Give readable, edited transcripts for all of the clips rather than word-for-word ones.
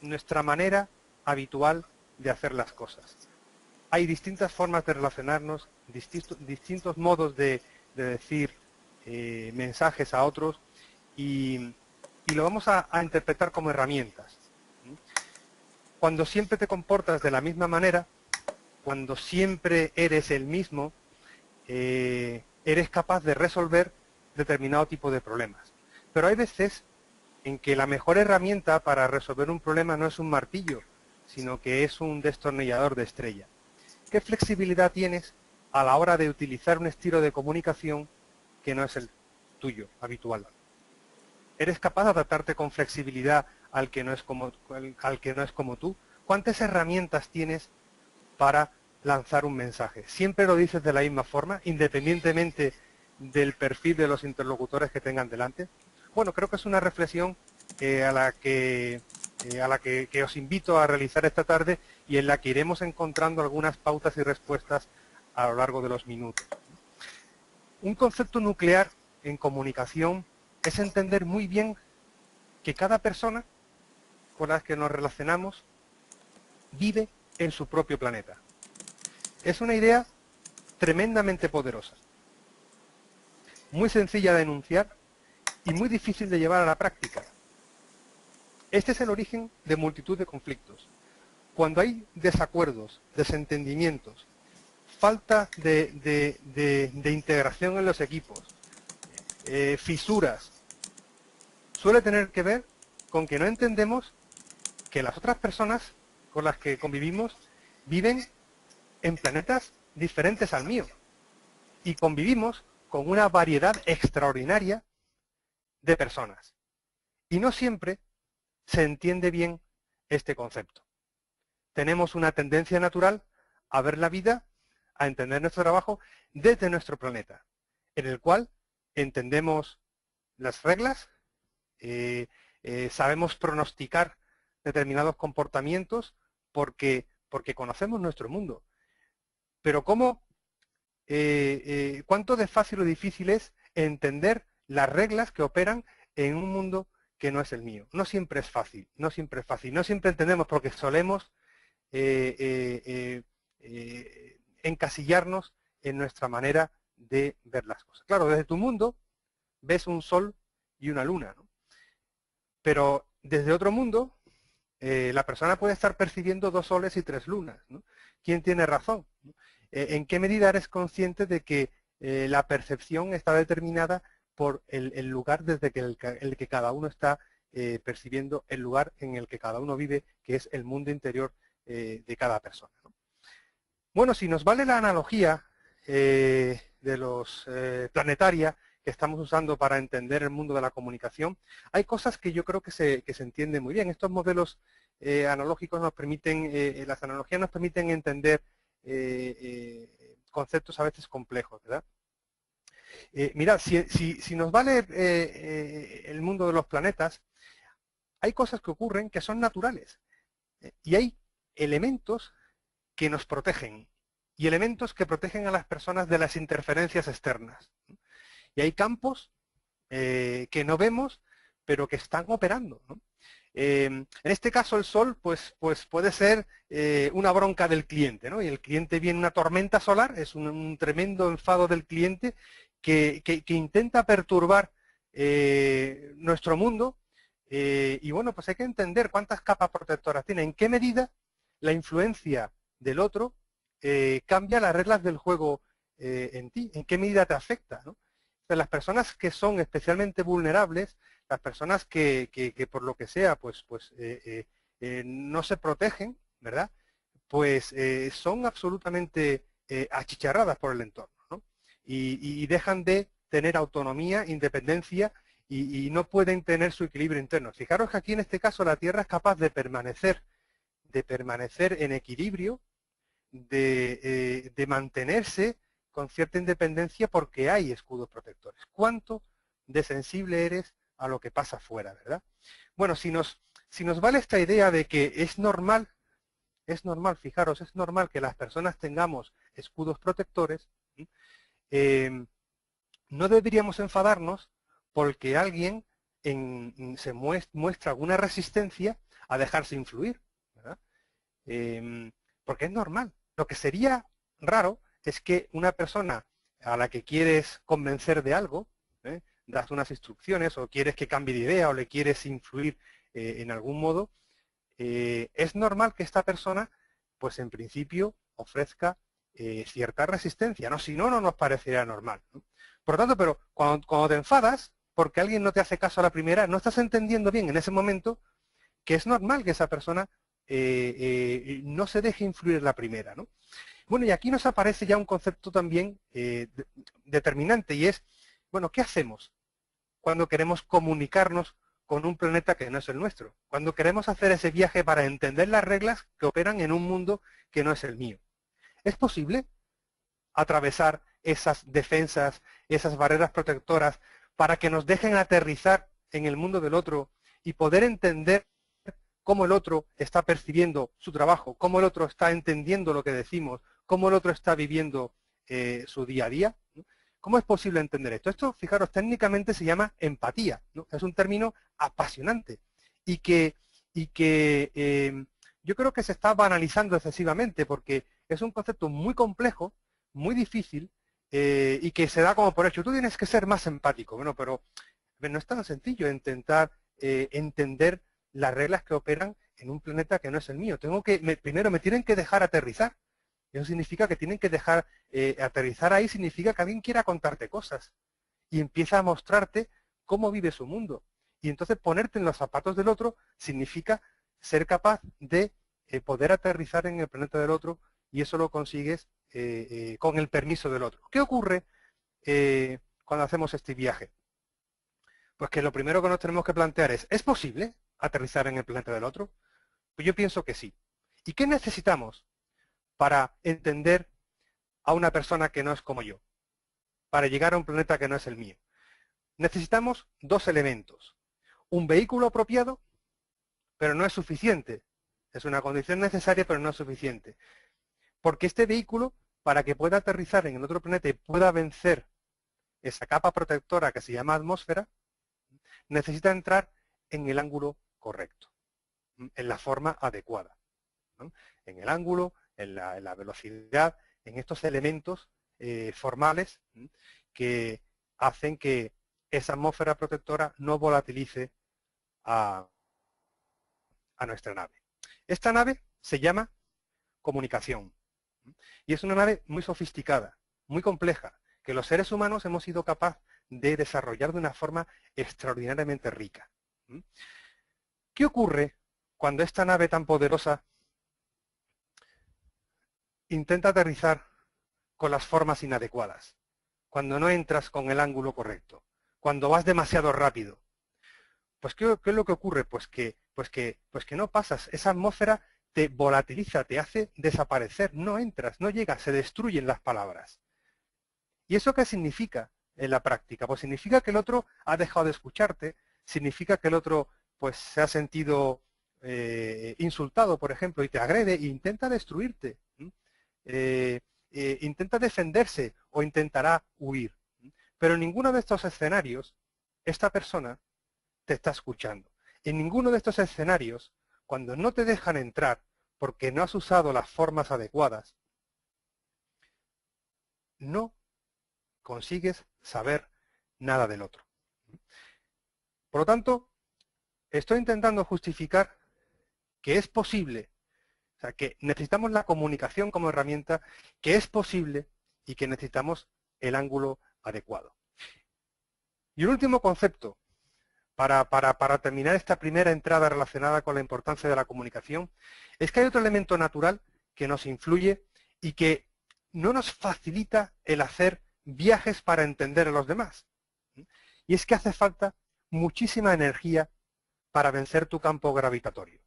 nuestra manera habitual de hacer las cosas. Hay distintas formas de relacionarnos, distintos modos de decir mensajes a otros y lo vamos a interpretar como herramientas. Cuando siempre te comportas de la misma manera, cuando siempre eres el mismo, eres capaz de resolver determinado tipo de problemas. Pero hay veces en que la mejor herramienta para resolver un problema no es un martillo, sino que es un destornillador de estrella. ¿Qué flexibilidad tienes a la hora de utilizar un estilo de comunicación que no es el tuyo, habitual? ¿Eres capaz de adaptarte con flexibilidad al que no es como tú? ¿Cuántas herramientas tienes para lanzar un mensaje? ¿Siempre lo dices de la misma forma, independientemente del perfil de los interlocutores que tengan delante? Bueno, creo que es una reflexión a la que os invito a realizar esta tarde y en la que iremos encontrando algunas pautas y respuestas a lo largo de los minutos. Un concepto nuclear en comunicación es entender muy bien que cada persona con la que nos relacionamos vive en su propio planeta. Es una idea tremendamente poderosa, muy sencilla de enunciar y muy difícil de llevar a la práctica. Este es el origen de multitud de conflictos. Cuando hay desacuerdos, desentendimientos, falta de integración en los equipos, fisuras, suele tener que ver con que no entendemos que las otras personas con las que convivimos viven en planetas diferentes al mío y convivimos con una variedad extraordinaria de personas. Y no siempre se entiende bien este concepto. Tenemos una tendencia natural a ver la vida, a entender nuestro trabajo desde nuestro planeta, en el cual entendemos las reglas, sabemos pronosticar determinados comportamientos porque conocemos nuestro mundo. Pero ¿cuánto de fácil o difícil es entender las reglas que operan en un mundo que no es el mío? No siempre es fácil, no siempre es fácil. No siempre entendemos porque solemos encasillarnos en nuestra manera de ver las cosas. Claro, desde tu mundo ves un sol y una luna, ¿no? Pero desde otro mundo la persona puede estar percibiendo 2 soles y 3 lunas, ¿no? ¿Quién tiene razón? ¿En qué medida eres consciente de que la percepción está determinada por el lugar desde el que cada uno está percibiendo, el lugar en el que cada uno vive, que es el mundo interior de cada persona, ¿no? Bueno, si nos vale la analogía de los planetaria que estamos usando para entender el mundo de la comunicación, hay cosas que yo creo que se entienden muy bien. Estos modelos analógicos nos permiten, las analogías nos permiten entender conceptos a veces complejos, ¿verdad? Mirad, si nos vale el mundo de los planetas, hay cosas que ocurren que son naturales y hay elementos que nos protegen y elementos que protegen a las personas de las interferencias externas. Y hay campos que no vemos, pero que están operando, ¿no? En este caso el sol pues puede ser una bronca del cliente, ¿no? Y el cliente viene una tormenta solar, es un tremendo enfado del cliente que intenta perturbar nuestro mundo y bueno, pues hay que entender cuántas capas protectoras tiene, en qué medida la influencia del otro cambia las reglas del juego en ti, en qué medida te afecta, ¿no? Entonces, las personas que son especialmente vulnerables, las personas que por lo que sea pues no se protegen, ¿verdad? Pues son absolutamente achicharradas por el entorno, ¿no? Y dejan de tener autonomía, independencia y no pueden tener su equilibrio interno. Fijaros que aquí en este caso la Tierra es capaz de permanecer en equilibrio, de mantenerse con cierta independencia porque hay escudos protectores. ¿Cuánto de sensible eres a lo que pasa afuera, verdad? Bueno, si nos vale esta idea de que es normal, fijaros, es normal que las personas tengamos escudos protectores, no deberíamos enfadarnos porque alguien se muestra alguna resistencia a dejarse influir, ¿verdad? Porque es normal. Lo que sería raro es que una persona a la que quieres convencer de algo, das unas instrucciones o quieres que cambie de idea o le quieres influir en algún modo, es normal que esta persona, pues en principio, ofrezca cierta resistencia, ¿no? Si no, no nos parecería normal, ¿no? Por lo tanto, pero cuando te enfadas porque alguien no te hace caso a la primera, no estás entendiendo bien en ese momento que es normal que esa persona no se deje influir en la primera, ¿no? Bueno, y aquí nos aparece ya un concepto también determinante, y es, bueno, ¿qué hacemos cuando queremos comunicarnos con un planeta que no es el nuestro? Cuando queremos hacer ese viaje para entender las reglas que operan en un mundo que no es el mío. ¿Es posible atravesar esas defensas, esas barreras protectoras, para que nos dejen aterrizar en el mundo del otro y poder entender cómo el otro está percibiendo su trabajo, cómo el otro está entendiendo lo que decimos, cómo el otro está viviendo su día a día? ¿Cómo es posible entender esto? Esto, fijaros, técnicamente se llama empatía, ¿no? Es un término apasionante y que yo creo que se está banalizando excesivamente, porque es un concepto muy complejo, muy difícil, y que se da como por hecho. Tú tienes que ser más empático. Bueno, pero no es tan sencillo intentar entender las reglas que operan en un planeta que no es el mío. Primero me tienen que dejar aterrizar. Eso significa que tienen que dejar aterrizar ahí, significa que alguien quiera contarte cosas y empieza a mostrarte cómo vive su mundo. Y entonces ponerte en los zapatos del otro significa ser capaz de poder aterrizar en el planeta del otro, y eso lo consigues con el permiso del otro. ¿Qué ocurre cuando hacemos este viaje? Pues que lo primero que nos tenemos que plantear ¿es posible aterrizar en el planeta del otro? Pues yo pienso que sí. ¿Y qué necesitamos para entender a una persona que no es como yo? Para llegar a un planeta que no es el mío. Necesitamos dos elementos. Un vehículo apropiado, pero no es suficiente. Es una condición necesaria, pero no es suficiente. Porque este vehículo, para que pueda aterrizar en el otro planeta y pueda vencer esa capa protectora que se llama atmósfera, necesita entrar en el ángulo correcto, en la forma adecuada, ¿no? En el ángulo, en la velocidad, en estos elementos formales que hacen que esa atmósfera protectora no volatilice a nuestra nave. Esta nave se llama comunicación, y es una nave muy sofisticada, muy compleja, que los seres humanos hemos sido capaces de desarrollar de una forma extraordinariamente rica. ¿Qué ocurre cuando esta nave tan poderosa intenta aterrizar con las formas inadecuadas? Cuando no entras con el ángulo correcto, cuando vas demasiado rápido. Pues ¿qué es lo que ocurre? Pues que no pasas. Esa atmósfera te volatiliza, te hace desaparecer, no entras, no llegas, se destruyen las palabras. ¿Y eso qué significa en la práctica? Pues significa que el otro ha dejado de escucharte, significa que el otro pues se ha sentido insultado, por ejemplo, y te agrede e intenta destruirte. Intenta defenderse o intentará huir. Pero en ninguno de estos escenarios esta persona te está escuchando. En ninguno de estos escenarios, cuando no te dejan entrar porque no has usado las formas adecuadas, no consigues saber nada del otro. Por lo tanto, estoy intentando justificar que es posible, o sea, que necesitamos la comunicación como herramienta, que es posible y que necesitamos el ángulo adecuado. Y un último concepto, para terminar esta primera entrada relacionada con la importancia de la comunicación, es que hay otro elemento natural que nos influye y que no nos facilita el hacer viajes para entender a los demás. Y es que hace falta muchísima energía para vencer tu campo gravitatorio.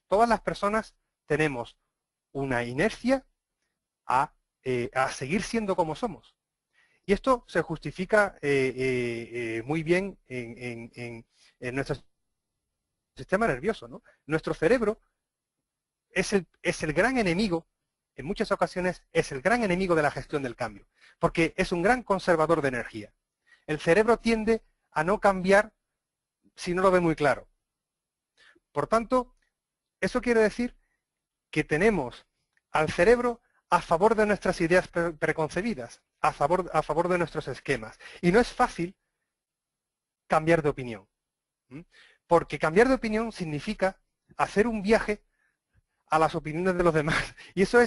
Todas las personas tenemos una inercia a seguir siendo como somos. Y esto se justifica muy bien en nuestro sistema nervioso, ¿no? Nuestro cerebro es el gran enemigo, en muchas ocasiones es el gran enemigo de la gestión del cambio, porque es un gran conservador de energía. El cerebro tiende a no cambiar si no lo ve muy claro. Por tanto, eso quiere decir que tenemos al cerebro a favor de nuestras ideas preconcebidas, a favor de nuestros esquemas. Y no es fácil cambiar de opinión. Porque cambiar de opinión significa hacer un viaje a las opiniones de los demás. Y eso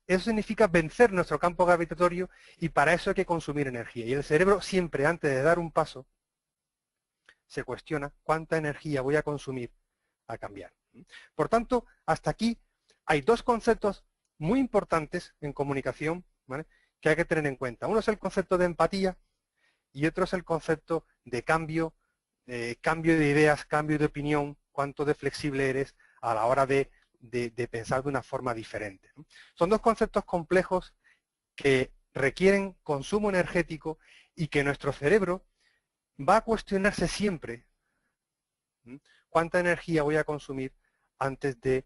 significa vencer nuestro campo gravitatorio, y para eso hay que consumir energía. Y el cerebro siempre, antes de dar un paso, se cuestiona cuánta energía voy a consumir a cambiar. Por tanto, hasta aquí hay dos conceptos muy importantes en comunicación, ¿vale?, que hay que tener en cuenta. Uno es el concepto de empatía y otro es el concepto de cambio de ideas, cambio de opinión, cuánto de flexible eres a la hora de pensar de una forma diferente, ¿no? Son dos conceptos complejos que requieren consumo energético y que nuestro cerebro va a cuestionarse siempre cuánta energía voy a consumir antes de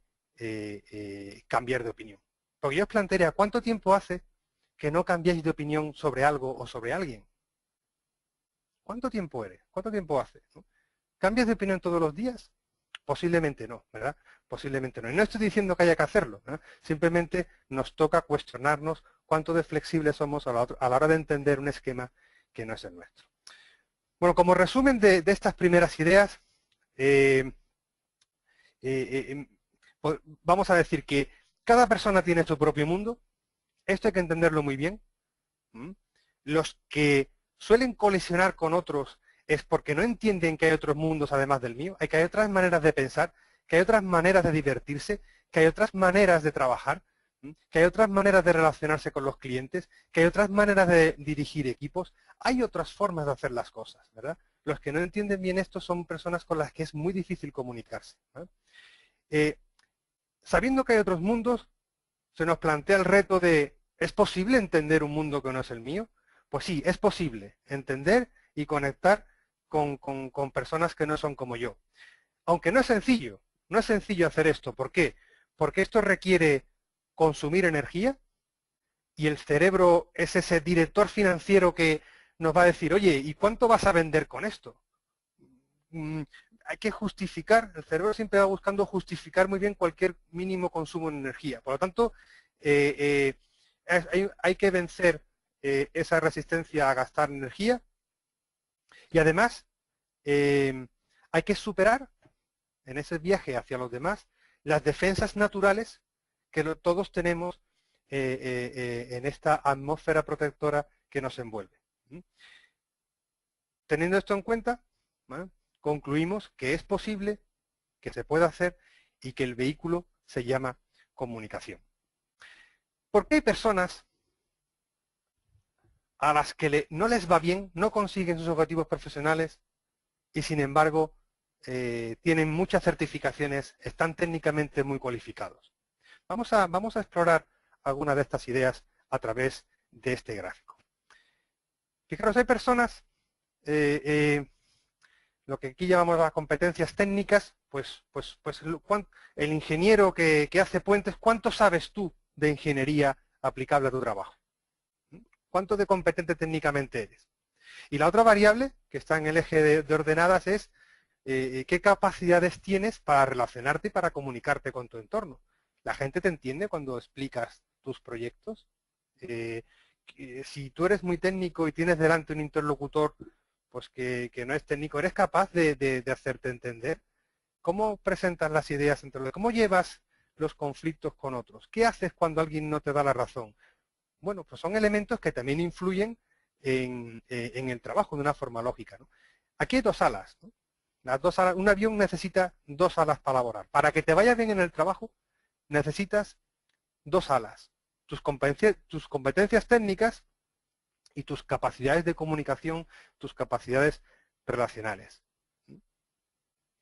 cambiar de opinión. Porque yo os plantearía, ¿cuánto tiempo hace que no cambiáis de opinión sobre algo o sobre alguien? ¿Cuánto tiempo eres? ¿Cuánto tiempo hace? ¿No? ¿Cambias de opinión todos los días? Posiblemente no, ¿verdad? Posiblemente no. Y no estoy diciendo que haya que hacerlo, ¿verdad? Simplemente nos toca cuestionarnos cuánto de flexibles somos a la hora de entender un esquema que no es el nuestro. Bueno, como resumen de estas primeras ideas, vamos a decir que cada persona tiene su propio mundo. Esto hay que entenderlo muy bien. Los que suelen colisionar con otros es porque no entienden que hay otros mundos además del mío, que hay otras maneras de pensar, que hay otras maneras de divertirse, que hay otras maneras de trabajar, que hay otras maneras de relacionarse con los clientes, que hay otras maneras de dirigir equipos. Hay otras formas de hacer las cosas, ¿verdad? Los que no entienden bien esto son personas con las que es muy difícil comunicarse, ¿verdad? Sabiendo que hay otros mundos, se nos plantea el reto de, ¿es posible entender un mundo que no es el mío? Pues sí, es posible entender y conectar con personas que no son como yo. Aunque no es sencillo hacer esto. ¿Por qué? Porque esto requiere consumir energía, y el cerebro es ese director financiero que nos va a decir, oye, ¿y cuánto vas a vender con esto? Hay que justificar, el cerebro siempre va buscando justificar muy bien cualquier mínimo consumo de energía. Por lo tanto, hay que vencer esa resistencia a gastar energía, y además hay que superar en ese viaje hacia los demás las defensas naturales que todos tenemos en esta atmósfera protectora que nos envuelve. Teniendo esto en cuenta, ¿vale?, concluimos que es posible, que se puede hacer y que el vehículo se llama comunicación. ¿Por qué hay personas a las que no les va bien, no consiguen sus objetivos profesionales y sin embargo tienen muchas certificaciones, están técnicamente muy cualificados? Vamos a explorar algunas de estas ideas a través de este gráfico. Fijaros, hay personas, lo que aquí llamamos las competencias técnicas, pues el ingeniero que hace puentes, ¿cuánto sabes tú de ingeniería aplicable a tu trabajo? ¿Cuánto de competente técnicamente eres? Y la otra variable que está en el eje de ordenadas es qué capacidades tienes para relacionarte y para comunicarte con tu entorno. ¿La gente te entiende cuando explicas tus proyectos? Si tú eres muy técnico y tienes delante un interlocutor pues que no es técnico, ¿eres capaz de hacerte entender? ¿Cómo presentas las ideas entre los? ¿Cómo llevas los conflictos con otros? ¿Qué haces cuando alguien no te da la razón? Bueno, pues son elementos que también influyen en el trabajo de una forma lógica, ¿no? Aquí hay dos alas, ¿no? Las dos alas, un avión necesita dos alas para volar. Para que te vaya bien en el trabajo, necesitas dos alas. Tus competencias técnicas y tus capacidades de comunicación, tus capacidades relacionales.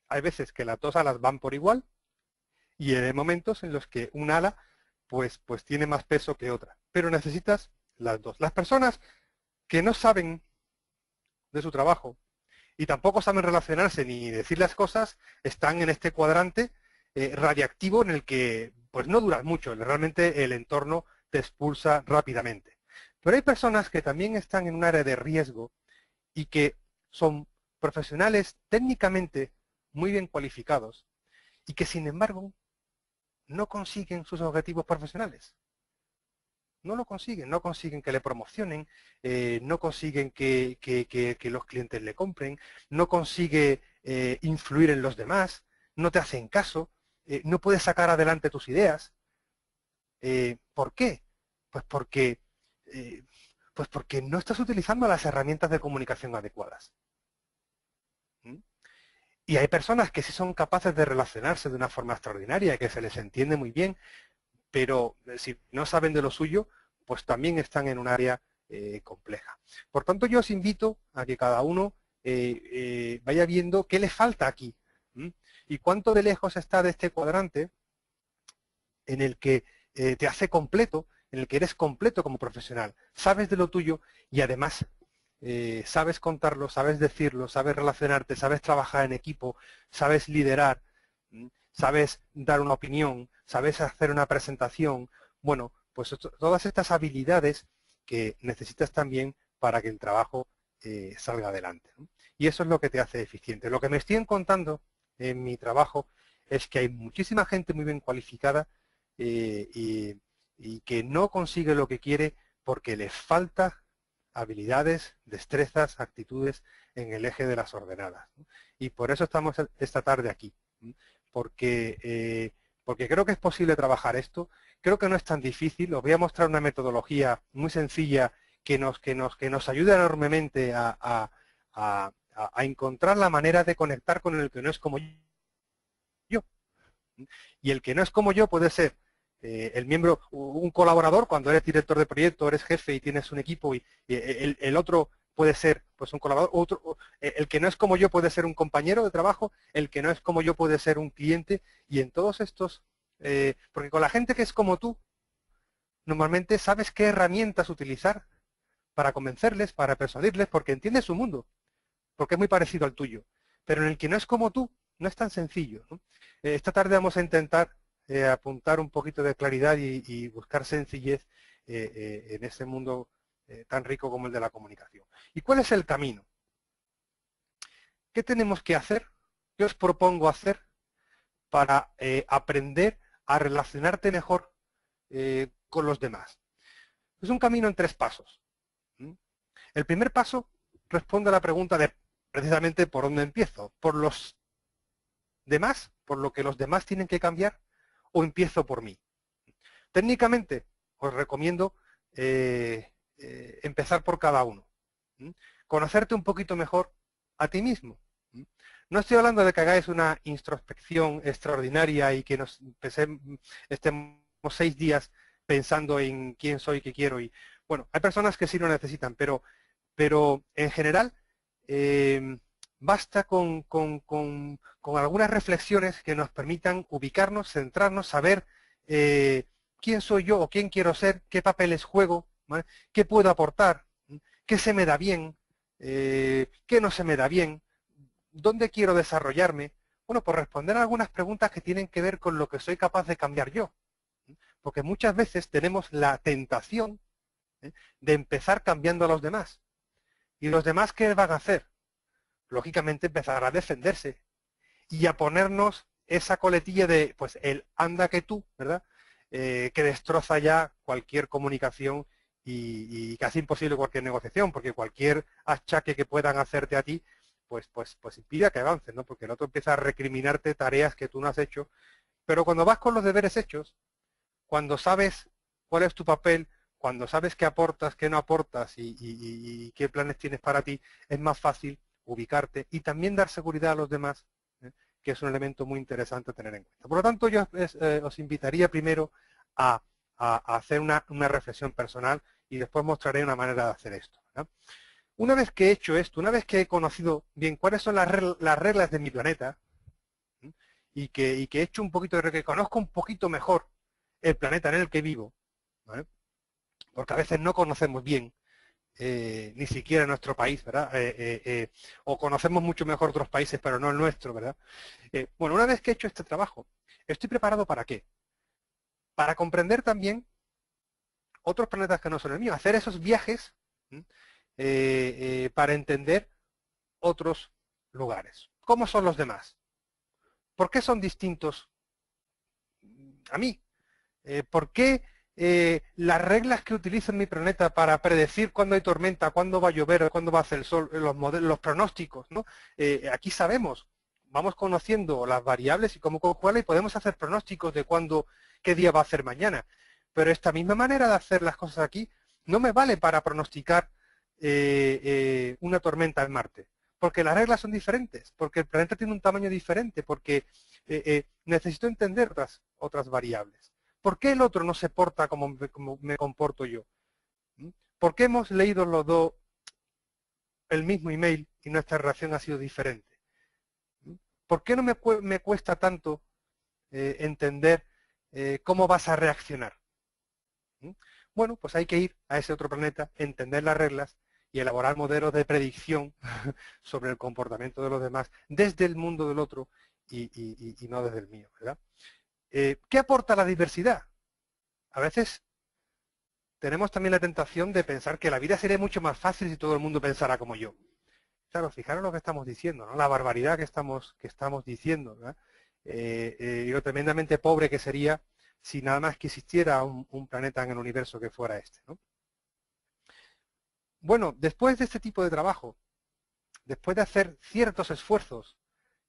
Hay veces que las dos alas van por igual y hay momentos en los que un ala pues tiene más peso que otra. Pero necesitas las dos. Las personas que no saben de su trabajo y tampoco saben relacionarse ni decir las cosas están en este cuadrante radiactivo en el que pues no duras mucho. Realmente el entorno te expulsa rápidamente. Pero hay personas que también están en un área de riesgo y que son profesionales técnicamente muy bien cualificados y que sin embargo no consiguen sus objetivos profesionales. No lo consiguen, no consiguen que le promocionen, no consiguen que los clientes le compren, no consigue influir en los demás, no te hacen caso, no puedes sacar adelante tus ideas. ¿Por qué? Pues porque, eh, pues porque no estás utilizando las herramientas de comunicación adecuadas. ¿Mm? Y hay personas que sí son capaces de relacionarse de una forma extraordinaria, que se les entiende muy bien, pero si no saben de lo suyo, pues también están en un área compleja. Por tanto, yo os invito a que cada uno vaya viendo qué le falta aquí, ¿m? Y cuánto de lejos está de este cuadrante en el que te hace completo, en el que eres completo como profesional. Sabes de lo tuyo y además sabes contarlo, sabes decirlo, sabes relacionarte, sabes trabajar en equipo, sabes liderar, sabes dar una opinión, sabes hacer una presentación. Bueno, pues todas estas habilidades que necesitas también para que el trabajo salga adelante, ¿no? Y eso es lo que te hace eficiente. Lo que me estoy encontrando en mi trabajo es que hay muchísima gente muy bien cualificada y que no consigue lo que quiere porque les falta habilidades, destrezas, actitudes en el eje de las ordenadas, ¿no? Y por eso estamos esta tarde aquí, ¿no? Porque creo que es posible trabajar esto, creo que no es tan difícil. Os voy a mostrar una metodología muy sencilla que nos ayuda enormemente a encontrar la manera de conectar con el que no es como yo. Y el que no es como yo puede ser el miembro, un colaborador, cuando eres director de proyecto, eres jefe y tienes un equipo, y el otro puede ser pues un colaborador, el que no es como yo puede ser un compañero de trabajo, el que no es como yo puede ser un cliente, y en todos estos, porque con la gente que es como tú, normalmente sabes qué herramientas utilizar para convencerles, para persuadirles, porque entiendes su mundo, porque es muy parecido al tuyo. Pero en el que no es como tú, no es tan sencillo, ¿no? Esta tarde vamos a intentar apuntar un poquito de claridad y buscar sencillez en ese mundo tan rico como el de la comunicación. ¿Y cuál es el camino? ¿Qué tenemos que hacer? ¿Qué os propongo hacer para aprender a relacionarte mejor con los demás? Es un camino en 3 pasos. El primer paso responde a la pregunta de precisamente por dónde empiezo. ¿Por los demás? ¿Por lo que los demás tienen que cambiar? ¿O empiezo por mí? Técnicamente os recomiendo empezar por cada uno. Conocerte un poquito mejor a ti mismo. No estoy hablando de que hagáis una introspección extraordinaria y que estemos 6 días pensando en quién soy, qué quiero. Y bueno, hay personas que sí lo necesitan, pero en general basta con algunas reflexiones que nos permitan ubicarnos, centrarnos, saber quién soy yo o quién quiero ser, qué papeles juego, ¿vale? Qué puedo aportar, qué se me da bien, qué no se me da bien, dónde quiero desarrollarme. Bueno, pues responder a algunas preguntas que tienen que ver con lo que soy capaz de cambiar yo. Porque muchas veces tenemos la tentación de empezar cambiando a los demás. ¿Y los demás qué van a hacer? Lógicamente empezar a defenderse y a ponernos esa coletilla de, pues, el anda que tú, ¿verdad? Que destroza ya cualquier comunicación y casi imposible cualquier negociación, porque cualquier achaque que puedan hacerte a ti, pues impide que avances, ¿no? Porque el otro empieza a recriminarte tareas que tú no has hecho. Pero cuando vas con los deberes hechos, cuando sabes cuál es tu papel, cuando sabes qué aportas, qué no aportas y qué planes tienes para ti, es más fácil ubicarte y también dar seguridad a los demás, que es un elemento muy interesante a tener en cuenta. Por lo tanto, yo os invitaría primero a hacer una reflexión personal y después mostraré una manera de hacer esto, ¿no? Una vez que he hecho esto, una vez que he conocido bien cuáles son las reglas de mi planeta, ¿sí? y que he hecho un poquito de que conozco un poquito mejor el planeta en el que vivo, ¿vale? Porque a veces no conocemos bien ni siquiera nuestro país, ¿verdad? O conocemos mucho mejor otros países, pero no el nuestro, ¿verdad? Bueno, una vez que he hecho este trabajo, ¿estoy preparado para qué? Para comprender también otros planetas que no son el mío, hacer esos viajes para entender otros lugares. ¿Cómo son los demás? ¿Por qué son distintos a mí? ¿Por qué las reglas que utilizo en mi planeta para predecir cuándo hay tormenta, cuándo va a llover, cuándo va a hacer el sol, los pronósticos, ¿no? Aquí sabemos, vamos conociendo las variables y cómo conjugarlas y podemos hacer pronósticos de qué día va a hacer mañana. Pero esta misma manera de hacer las cosas aquí no me vale para pronosticar una tormenta en Marte, porque las reglas son diferentes, porque el planeta tiene un tamaño diferente, porque necesito entender otras variables. ¿Por qué el otro no se porta como me comporto yo? ¿Por qué hemos leído los dos el mismo email y nuestra reacción ha sido diferente? ¿Por qué no me cuesta tanto entender cómo vas a reaccionar? Bueno, pues hay que ir a ese otro planeta, entender las reglas y elaborar modelos de predicción sobre el comportamiento de los demás desde el mundo del otro y no desde el mío, ¿verdad? ¿Qué aporta la diversidad? A veces tenemos también la tentación de pensar que la vida sería mucho más fácil si todo el mundo pensara como yo. Claro, fijaros lo que estamos diciendo, ¿no? La barbaridad que estamos diciendo, ¿verdad? Y lo tremendamente pobre que sería si nada más que existiera un planeta en el universo que fuera este, ¿no? Bueno, después de este tipo de trabajo, después de hacer ciertos esfuerzos,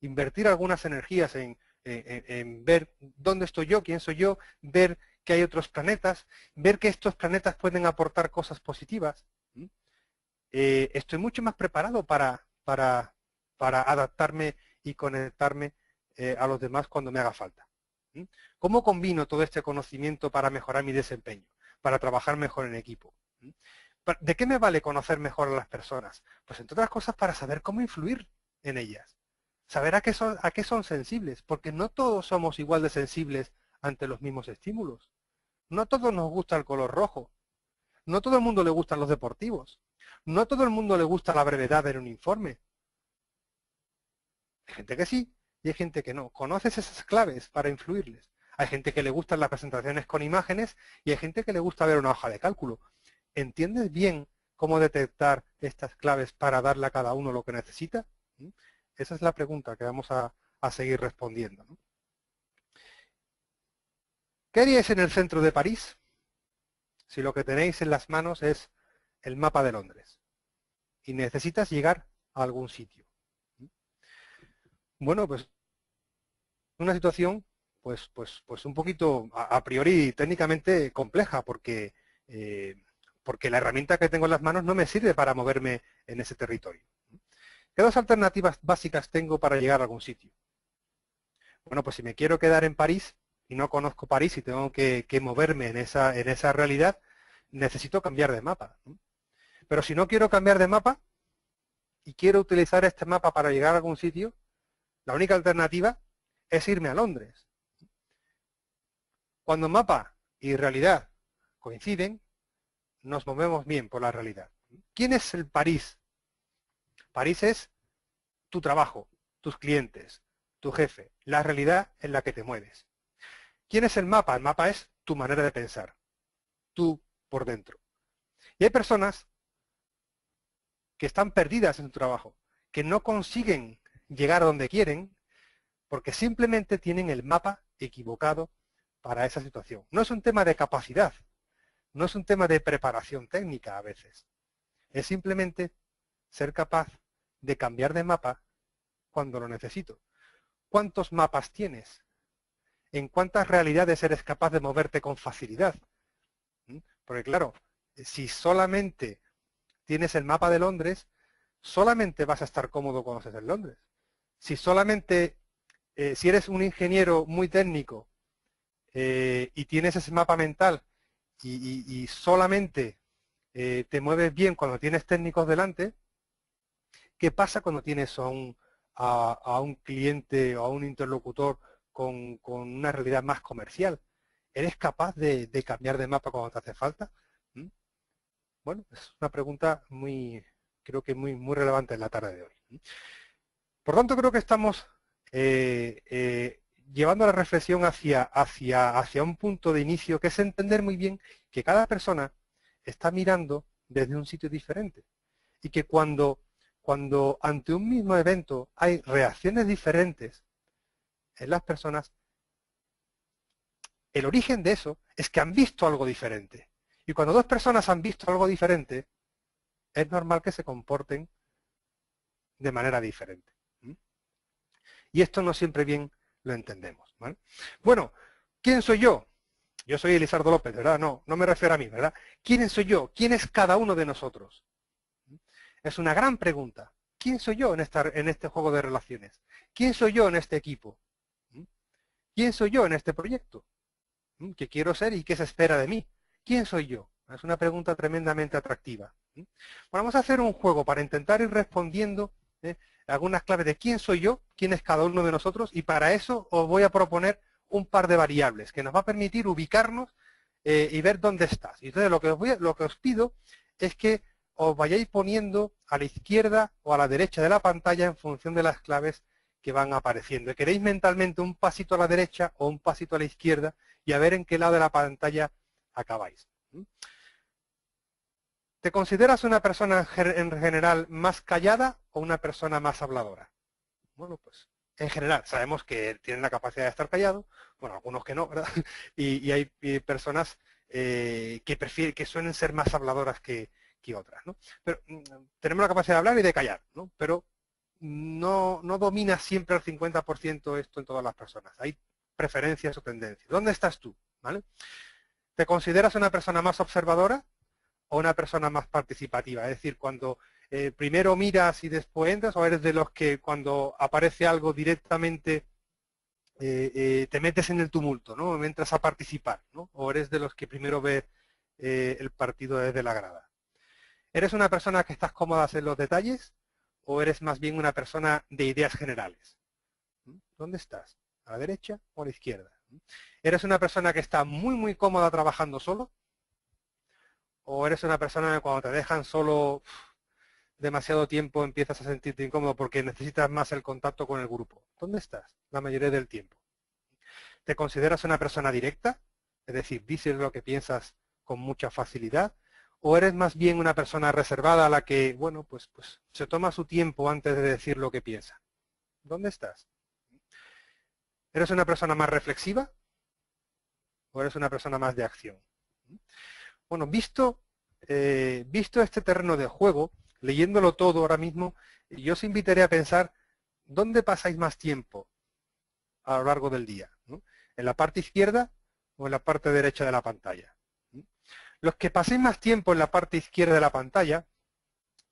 invertir algunas energías en ver dónde estoy yo, quién soy yo, ver que hay otros planetas, ver que estos planetas pueden aportar cosas positivas, estoy mucho más preparado para adaptarme y conectarme a los demás cuando me haga falta. ¿Cómo combino todo este conocimiento para mejorar mi desempeño, para trabajar mejor en equipo? ¿De qué me vale conocer mejor a las personas? Pues entre otras cosas para saber cómo influir en ellas, saber a qué son sensibles, porque no todos somos igual de sensibles ante los mismos estímulos. No a todos nos gusta el color rojo, no a todo el mundo le gustan los deportivos, no a todo el mundo le gusta la brevedad en un informe. Hay gente que sí y hay gente que no. ¿Conoces esas claves para influirles? Hay gente que le gustan las presentaciones con imágenes y hay gente que le gusta ver una hoja de cálculo. ¿Entiendes bien cómo detectar estas claves para darle a cada uno lo que necesita? Esa es la pregunta que vamos a seguir respondiendo, ¿no? ¿Qué haríais en el centro de París si lo que tenéis en las manos es el mapa de Londres y necesitas llegar a algún sitio? Bueno, pues una situación pues un poquito a priori técnicamente compleja porque la herramienta que tengo en las manos no me sirve para moverme en ese territorio. ¿Qué dos alternativas básicas tengo para llegar a algún sitio? Bueno, pues si me quiero quedar en París y no conozco París y tengo que moverme en esa realidad, necesito cambiar de mapa, ¿no? Pero si no quiero cambiar de mapa y quiero utilizar este mapa para llegar a algún sitio, la única alternativa es irme a Londres. Cuando mapa y realidad coinciden, nos movemos bien por la realidad. ¿Quién es el París? París es tu trabajo, tus clientes, tu jefe, la realidad en la que te mueves. ¿Quién es el mapa? El mapa es tu manera de pensar, tú por dentro. Y hay personas que están perdidas en su trabajo, que no consiguen llegar a donde quieren porque simplemente tienen el mapa equivocado para esa situación. No es un tema de capacidad, no es un tema de preparación técnica a veces. Es simplemente ser capaz de cambiar de mapa cuando lo necesito. ¿Cuántos mapas tienes? ¿En cuántas realidades eres capaz de moverte con facilidad? Porque claro, si solamente tienes el mapa de Londres, solamente vas a estar cómodo cuando estés en Londres. Si solamente, si eres un ingeniero muy técnico y tienes ese mapa mental y solamente te mueves bien cuando tienes técnicos delante, ¿qué pasa cuando tienes a un cliente o a un interlocutor con una realidad más comercial? ¿Eres capaz de cambiar de mapa cuando te hace falta? Bueno, es una pregunta creo que muy relevante en la tarde de hoy. Por tanto, creo que estamos llevando la reflexión hacia un punto de inicio que es entender muy bien que cada persona está mirando desde un sitio diferente y que cuando cuando ante un mismo evento hay reacciones diferentes en las personas, el origen de eso es que han visto algo diferente. Y cuando dos personas han visto algo diferente, es normal que se comporten de manera diferente. Y esto no siempre bien lo entendemos, ¿vale? Bueno, ¿quién soy yo? Yo soy Elizardo López, ¿verdad? No me refiero a mí, ¿verdad? ¿Quién soy yo? ¿Quién es cada uno de nosotros? Es una gran pregunta. ¿Quién soy yo en este juego de relaciones? ¿Quién soy yo en este equipo? ¿Quién soy yo en este proyecto? ¿Qué quiero ser y qué se espera de mí? ¿Quién soy yo? Es una pregunta tremendamente atractiva. Bueno, vamos a hacer un juego para intentar ir respondiendo algunas claves de quién soy yo, quién es cada uno de nosotros, y para eso os voy a proponer un par de variables que nos va a permitir ubicarnos y ver dónde estás. Y entonces lo que os pido es que os vayáis poniendo a la izquierda o a la derecha de la pantalla en función de las claves que van apareciendo. Queréis mentalmente un pasito a la derecha o un pasito a la izquierda y a ver en qué lado de la pantalla acabáis. ¿Te consideras una persona en general más callada o una persona más habladora? Bueno, pues en general sabemos que tienen la capacidad de estar callados, bueno, algunos que no, ¿verdad? Y hay personas que suelen ser más habladoras que otras, ¿no? Pero tenemos la capacidad de hablar y de callar, ¿no? Pero no domina siempre al 50% esto en todas las personas. Hay preferencias o tendencias. ¿Dónde estás tú? ¿Vale? ¿Te consideras una persona más observadora o una persona más participativa? Es decir, cuando primero miras y después entras, o eres de los que cuando aparece algo directamente te metes en el tumulto, ¿no? Entras a participar, ¿no? O eres de los que primero ves el partido desde la grada. ¿Eres una persona que estás cómoda en los detalles o eres más bien una persona de ideas generales? ¿Dónde estás? ¿A la derecha o a la izquierda? ¿Eres una persona que está muy cómoda trabajando solo? ¿O eres una persona que cuando te dejan solo demasiado tiempo empiezas a sentirte incómodo porque necesitas más el contacto con el grupo? ¿Dónde estás la mayoría del tiempo? ¿Te consideras una persona directa? Es decir, dices lo que piensas con mucha facilidad. ¿O eres más bien una persona reservada a la que, bueno, pues se toma su tiempo antes de decir lo que piensa? ¿Dónde estás? ¿Eres una persona más reflexiva? ¿O eres una persona más de acción? Bueno, visto este terreno de juego, leyéndolo todo ahora mismo, yo os invitaré a pensar dónde pasáis más tiempo a lo largo del día, ¿no? ¿En la parte izquierda o en la parte derecha de la pantalla? Los que paséis más tiempo en la parte izquierda de la pantalla,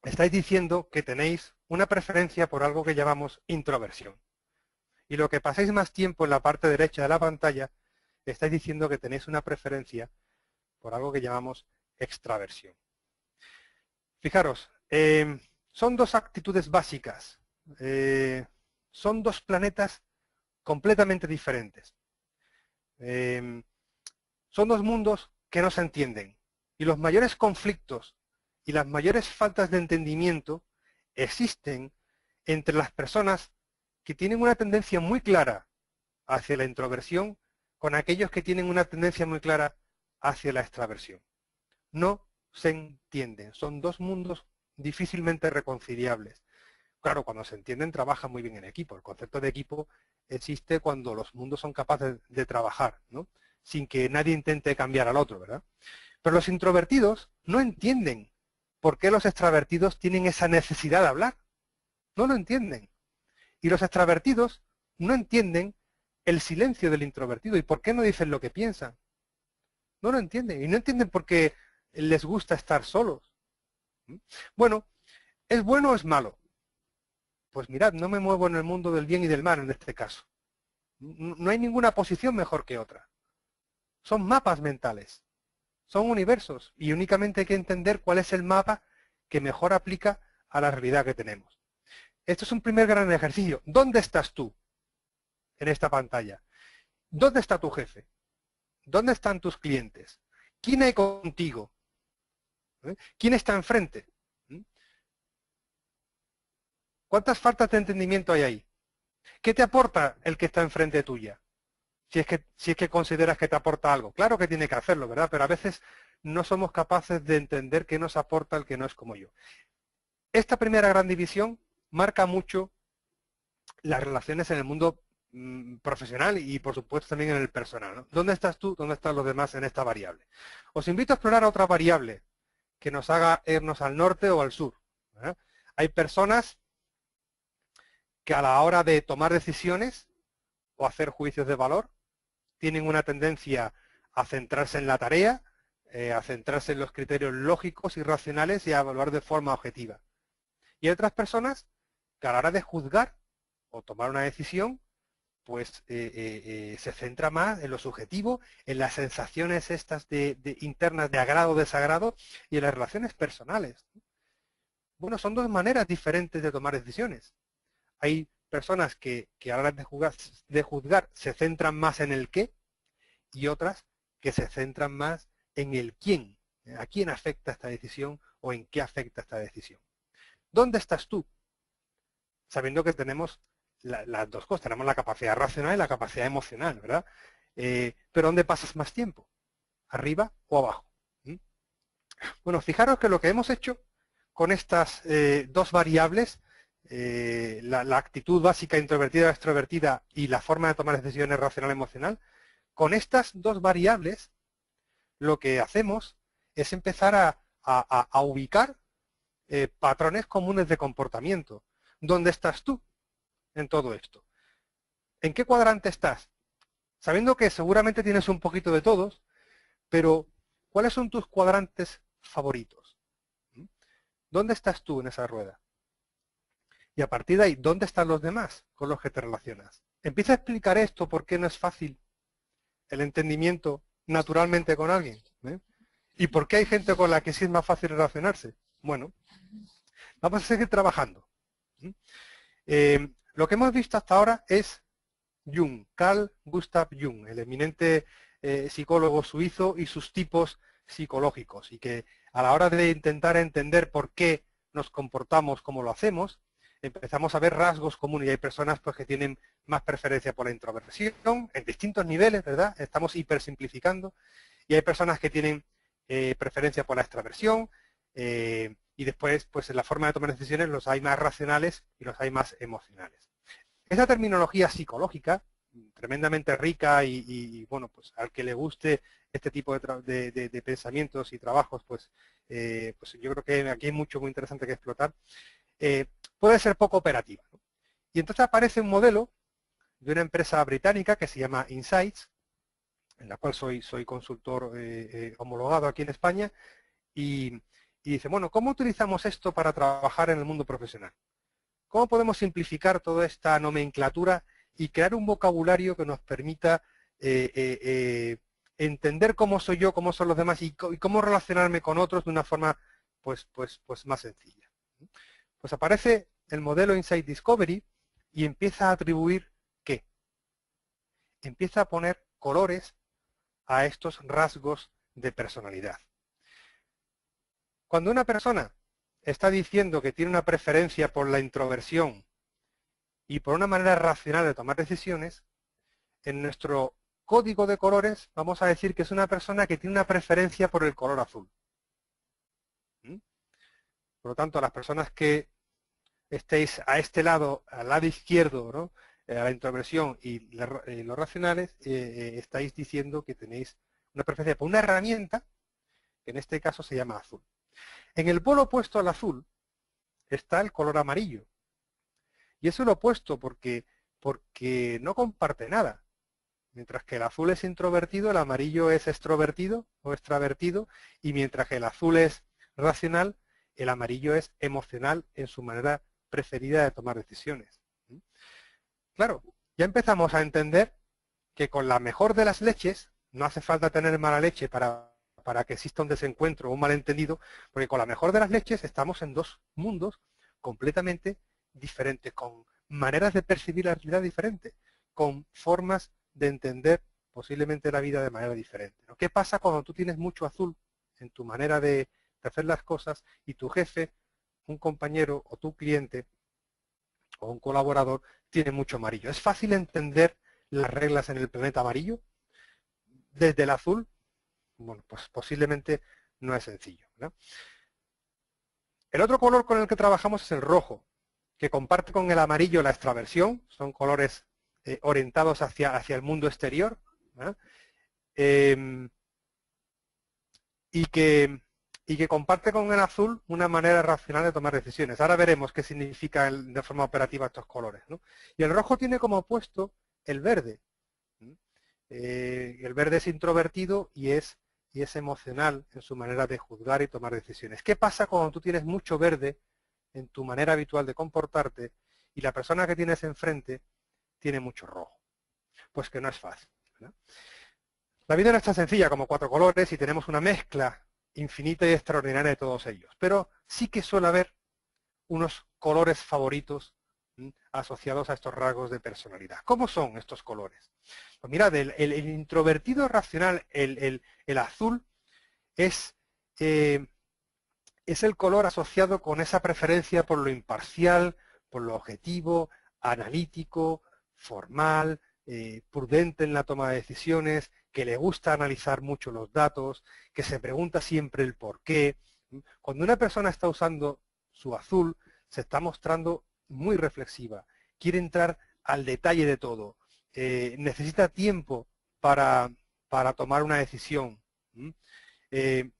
estáis diciendo que tenéis una preferencia por algo que llamamos introversión. Y lo que pasáis más tiempo en la parte derecha de la pantalla, estáis diciendo que tenéis una preferencia por algo que llamamos extraversión. Fijaros, son dos actitudes básicas, son dos planetas completamente diferentes. Son dos mundos que no se entienden. Y los mayores conflictos y las mayores faltas de entendimiento existen entre las personas que tienen una tendencia muy clara hacia la introversión con aquellos que tienen una tendencia muy clara hacia la extraversión. No se entienden, son dos mundos difícilmente reconciliables. Claro, cuando se entienden trabajan muy bien en equipo. El concepto de equipo existe cuando los mundos son capaces de trabajar, ¿no? Sin que nadie intente cambiar al otro, ¿verdad? Pero los introvertidos no entienden por qué los extravertidos tienen esa necesidad de hablar. No lo entienden. Y los extravertidos no entienden el silencio del introvertido y por qué no dicen lo que piensan. No lo entienden. Y no entienden por qué les gusta estar solos. Bueno, ¿es bueno o es malo? Pues mirad, no me muevo en el mundo del bien y del mal en este caso. No hay ninguna posición mejor que otra. Son mapas mentales. Son universos y únicamente hay que entender cuál es el mapa que mejor aplica a la realidad que tenemos. Esto es un primer gran ejercicio. ¿Dónde estás tú en esta pantalla? ¿Dónde está tu jefe? ¿Dónde están tus clientes? ¿Quién hay contigo? ¿Quién está enfrente? ¿Cuántas faltas de entendimiento hay ahí? ¿Qué te aporta el que está enfrente tuya? Si es que consideras que te aporta algo. Claro que tiene que hacerlo, ¿verdad? Pero a veces no somos capaces de entender qué nos aporta el que no es como yo. esta primera gran división marca mucho las relaciones en el mundo profesional y por supuesto también en el personal, ¿no? ¿Dónde estás tú? ¿Dónde están los demás en esta variable? Os invito a explorar otra variable que nos haga irnos al norte o al sur. Hay personas que a la hora de tomar decisiones o hacer juicios de valor tienen una tendencia a centrarse en la tarea, a centrarse en los criterios lógicos y racionales y a evaluar de forma objetiva. Y hay otras personas que a la hora de juzgar o tomar una decisión, pues se centra más en lo subjetivo, en las sensaciones estas internas de agrado o desagrado y en las relaciones personales. Bueno, son dos maneras diferentes de tomar decisiones. Hay personas que a la hora de juzgar se centran más en el qué y otras que se centran más en el quién. ¿A quién afecta esta decisión o en qué afecta esta decisión? ¿Dónde estás tú? Sabiendo que tenemos las dos cosas, tenemos la capacidad racional y la capacidad emocional, ¿verdad? Pero ¿dónde pasas más tiempo? ¿Arriba o abajo? Bueno, fijaros que lo que hemos hecho con estas dos variables, la actitud básica introvertida o extrovertida y la forma de tomar decisiones racional y emocional, con estas dos variables lo que hacemos es empezar a ubicar patrones comunes de comportamiento. ¿Dónde estás tú en todo esto? ¿En qué cuadrante estás? Sabiendo que seguramente tienes un poquito de todos, pero ¿cuáles son tus cuadrantes favoritos? ¿Dónde estás tú en esa rueda? Y a partir de ahí, ¿dónde están los demás con los que te relacionas? Empieza a explicar esto, por qué no es fácil el entendimiento naturalmente con alguien. ¿Y por qué hay gente con la que sí es más fácil relacionarse? Bueno, vamos a seguir trabajando. Lo que hemos visto hasta ahora es Jung, Carl Gustav Jung, el eminente psicólogo suizo y sus tipos psicológicos, y que a la hora de intentar entender por qué nos comportamos como lo hacemos, empezamos a ver rasgos comunes y hay personas pues, que tienen más preferencia por la introversión en distintos niveles, ¿verdad? Estamos hipersimplificando, y hay personas que tienen preferencia por la extraversión, y después pues en la forma de tomar decisiones los hay más racionales y los hay más emocionales. Esa terminología psicológica, tremendamente rica y bueno, pues al que le guste este tipo de pensamientos y trabajos, pues yo creo que aquí hay mucho muy interesante que explotar, puede ser poco operativa, ¿no? Y entonces aparece un modelo de una empresa británica que se llama Insights, en la cual soy consultor homologado aquí en España, y dice, bueno, ¿cómo utilizamos esto para trabajar en el mundo profesional? ¿Cómo podemos simplificar toda esta nomenclatura y crear un vocabulario que nos permita entender cómo soy yo, cómo son los demás y cómo relacionarme con otros de una forma pues más sencilla? Pues aparece el modelo Insight Discovery y empieza a atribuir ¿qué? Empieza a poner colores a estos rasgos de personalidad. Cuando una persona está diciendo que tiene una preferencia por la introversión y por una manera racional de tomar decisiones, en nuestro código de colores vamos a decir que es una persona que tiene una preferencia por el color azul. Por lo tanto, las personas que estéis a este lado, al lado izquierdo, ¿no? A la introversión y los racionales, estáis diciendo que tenéis una preferencia por una herramienta, que en este caso se llama azul. En el polo opuesto al azul está el color amarillo. Y eso es lo opuesto porque no comparte nada. Mientras que el azul es introvertido, el amarillo es extrovertido o extravertido, y mientras que el azul es racional, el amarillo es emocional en su manera preferida de tomar decisiones. Claro, ya empezamos a entender que con la mejor de las leches, no hace falta tener mala leche para que exista un desencuentro o un malentendido, porque con la mejor de las leches estamos en dos mundos completamente diferentes, con maneras de percibir la realidad diferentes, con formas de entender posiblemente la vida de manera diferente, ¿no? ¿Qué pasa cuando tú tienes mucho azul en tu manera de hacer las cosas y tu jefe, un compañero o tu cliente o un colaborador tiene mucho amarillo? ¿Es fácil entender las reglas en el planeta amarillo? Desde el azul, bueno, pues posiblemente no es sencillo, ¿no? El otro color con el que trabajamos es el rojo, que comparte con el amarillo la extraversión, son colores orientados hacia el mundo exterior, ¿eh? Y que comparte con el azul una manera racional de tomar decisiones. Ahora veremos qué significan de forma operativa estos colores, ¿no? Y el rojo tiene como opuesto el verde. El verde es introvertido y es emocional en su manera de juzgar y tomar decisiones. ¿Qué pasa cuando tú tienes mucho verde en tu manera habitual de comportarte y la persona que tienes enfrente tiene mucho rojo? Pues que no es fácil, ¿no? La vida no es tan sencilla como 4 colores y tenemos una mezcla infinita y extraordinaria de todos ellos, pero sí que suele haber unos colores favoritos asociados a estos rasgos de personalidad. ¿Cómo son estos colores? Pues mirad, el introvertido racional, el azul, es el color asociado con esa preferencia por lo imparcial, por lo objetivo, analítico, formal, prudente en la toma de decisiones, que le gusta analizar mucho los datos, que se pregunta siempre el por qué. Cuando una persona está usando su azul, se está mostrando muy reflexiva, quiere entrar al detalle de todo, necesita tiempo para tomar una decisión.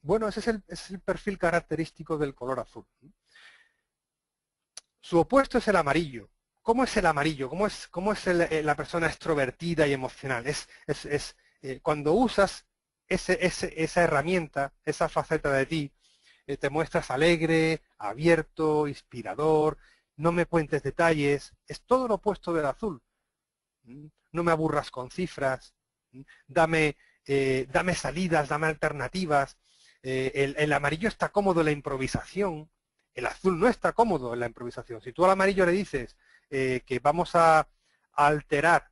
Bueno, ese es el perfil característico del color azul. Su opuesto es el amarillo. ¿Cómo es el amarillo? ¿Cómo es la persona extrovertida y emocional? Cuando usas esa herramienta, esa faceta de ti, te muestras alegre, abierto, inspirador, no me cuentes detalles, es todo lo opuesto del azul. No me aburras con cifras, dame salidas, dame alternativas. El amarillo está cómodo en la improvisación, el azul no está cómodo en la improvisación. Si tú al amarillo le dices que vamos a alterar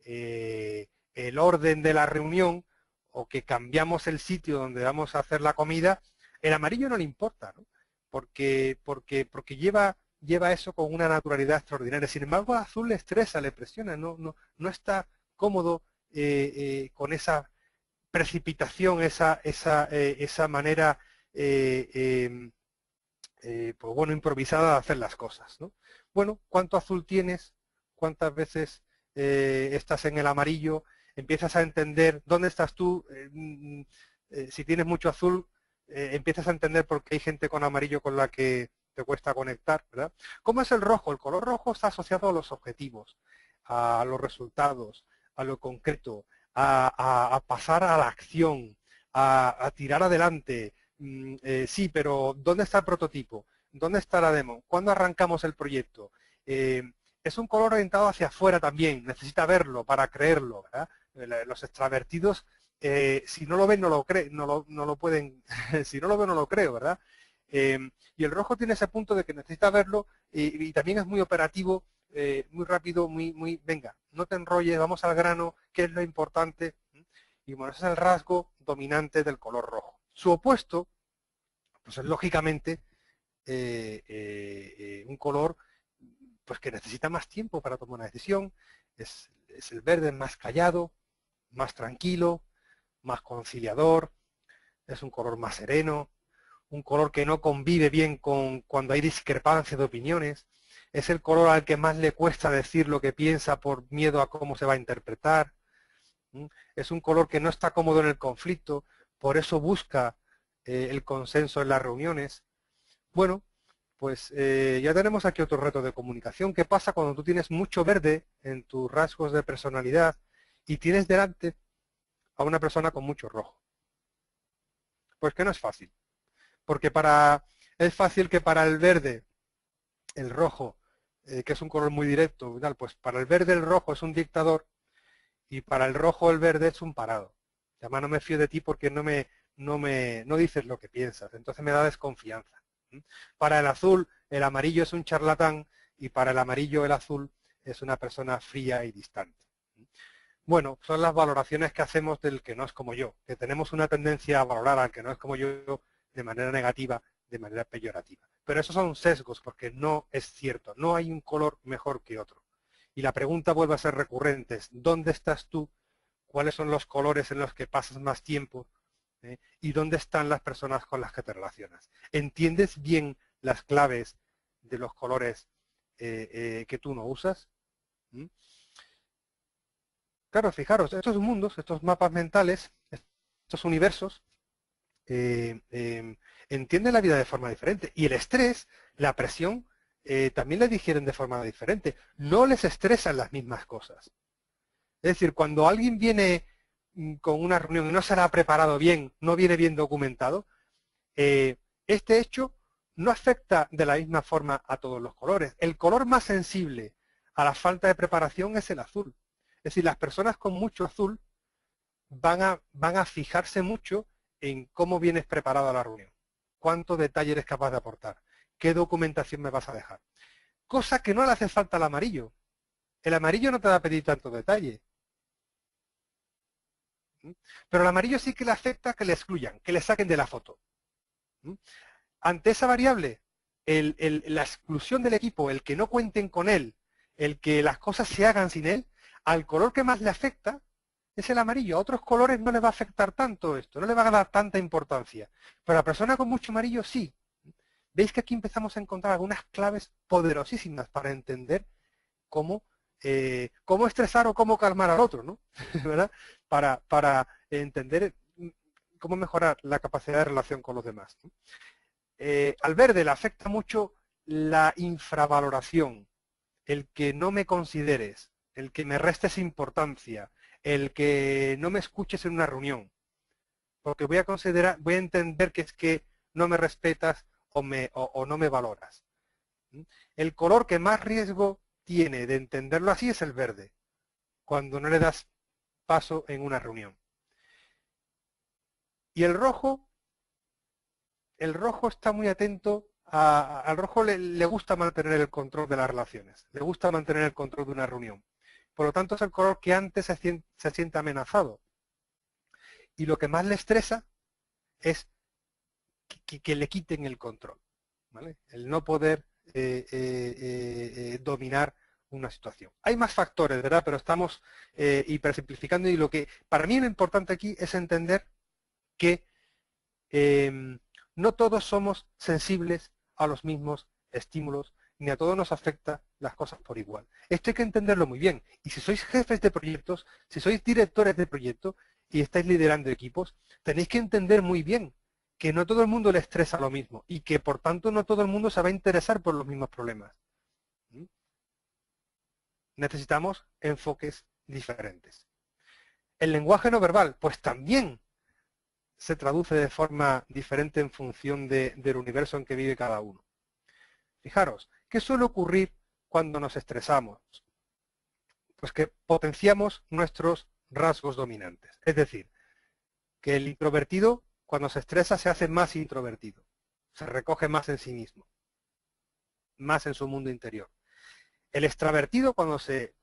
el orden de la reunión o que cambiamos el sitio donde vamos a hacer la comida, el amarillo no le importa, ¿no? Porque lleva eso con una naturalidad extraordinaria. Sin embargo, al azul le estresa, le presiona, no está cómodo con esa precipitación, esa manera pues bueno, improvisada de hacer las cosas, ¿no? Bueno, ¿cuánto azul tienes? ¿Cuántas veces estás en el amarillo? Empiezas a entender dónde estás tú. Si tienes mucho azul, empiezas a entender por qué hay gente con amarillo con la que te cuesta conectar, ¿verdad? ¿Cómo es el rojo? El color rojo está asociado a los objetivos, a los resultados, a lo concreto, a pasar a la acción, a tirar adelante. Sí, pero ¿dónde está el prototipo? ¿Dónde está la demo? ¿Cuándo arrancamos el proyecto? Es un color orientado hacia afuera también, necesita verlo para creerlo, ¿verdad? Los extravertidos, si no lo ven, no lo creen, no lo pueden, si no lo ven, no lo creo, ¿verdad? Y el rojo tiene ese punto de que necesita verlo y también es muy operativo, muy rápido, venga, no te enrolles, vamos al grano, ¿qué es lo importante? Y bueno, ese es el rasgo dominante del color rojo. Su opuesto, pues es lógicamente un color pues que necesita más tiempo para tomar una decisión, es el verde más callado, más tranquilo, más conciliador, es un color más sereno, un color que no convive bien con cuando hay discrepancia de opiniones, es el color al que más le cuesta decir lo que piensa por miedo a cómo se va a interpretar, es un color que no está cómodo en el conflicto, por eso busca el consenso en las reuniones. Bueno, pues ya tenemos aquí otro reto de comunicación. ¿Qué pasa cuando tú tienes mucho verde en tus rasgos de personalidad y tienes delante a una persona con mucho rojo? Pues que no es fácil. Porque es fácil que para el verde, el rojo, que es un color muy directo, pues para el verde el rojo es un dictador y para el rojo el verde es un parado. Además no me fío de ti porque no dices lo que piensas, entonces me da desconfianza. Para el azul, el amarillo es un charlatán y para el amarillo el azul es una persona fría y distante. Bueno, son las valoraciones que hacemos del que no es como yo, que tenemos una tendencia a valorar al que no es como yo de manera negativa, de manera peyorativa. Pero esos son sesgos porque no es cierto, no hay un color mejor que otro. Y la pregunta vuelve a ser recurrente, ¿dónde estás tú? ¿Cuáles son los colores en los que pasas más tiempo? ¿Y dónde están las personas con las que te relacionas? ¿Entiendes bien las claves de los colores que tú no usas. ¿Mm? Claro, fijaros, estos mundos, estos mapas mentales, estos universos, entienden la vida de forma diferente. Y el estrés, la presión, también la digieren de forma diferente. No les estresan las mismas cosas. Es decir, cuando alguien viene con una reunión y no se la ha preparado bien, no viene bien documentado, este hecho no afecta de la misma forma a todos los colores. El color más sensible a la falta de preparación es el azul. Es decir, las personas con mucho azul van a fijarse mucho en cómo vienes preparado a la reunión, cuánto detalle eres capaz de aportar, qué documentación me vas a dejar. Cosa que no le hace falta al amarillo. El amarillo no te va a pedir tanto detalle. Pero el amarillo sí que le afecta que le excluyan, que le saquen de la foto. Ante esa variable, la exclusión del equipo, el que no cuenten con él, el que las cosas se hagan sin él, al color que más le afecta es el amarillo. A otros colores no le va a afectar tanto esto, no le va a dar tanta importancia. Pero a la persona con mucho amarillo sí. Veis que aquí empezamos a encontrar algunas claves poderosísimas para entender cómo estresar o cómo calmar al otro, ¿no? ¿Verdad? Para entender cómo mejorar la capacidad de relación con los demás, ¿no? Al verde le afecta mucho la infravaloración, el que no me consideres, el que me restes importancia, el que no me escuches en una reunión, porque voy a entender que es que no me respetas o no me valoras. El color que más riesgo tiene de entenderlo así es el verde, cuando no le das paso en una reunión. Y el rojo está muy atento, al rojo le gusta mantener el control de las relaciones, le gusta mantener el control de una reunión. Por lo tanto es el color que antes se siente amenazado. Y lo que más le estresa es que le quiten el control, ¿vale? El no poder dominar una situación. Hay más factores, ¿verdad? Pero estamos hipersimplificando y lo que para mí lo importante aquí es entender que no todos somos sensibles a los mismos estímulos, ni a todos nos afecta las cosas por igual. Esto hay que entenderlo muy bien. Y si sois jefes de proyectos, si sois directores de proyectos y estáis liderando equipos, tenéis que entender muy bien que no todo el mundo le estresa lo mismo y que por tanto no todo el mundo se va a interesar por los mismos problemas. Necesitamos enfoques diferentes. El lenguaje no verbal, pues también se traduce de forma diferente en función del universo en que vive cada uno. Fijaros, ¿qué suele ocurrir cuando nos estresamos? Pues que potenciamos nuestros rasgos dominantes. Es decir, que el introvertido cuando se estresa se hace más introvertido, se recoge más en sí mismo, más en su mundo interior. El extravertido cuando se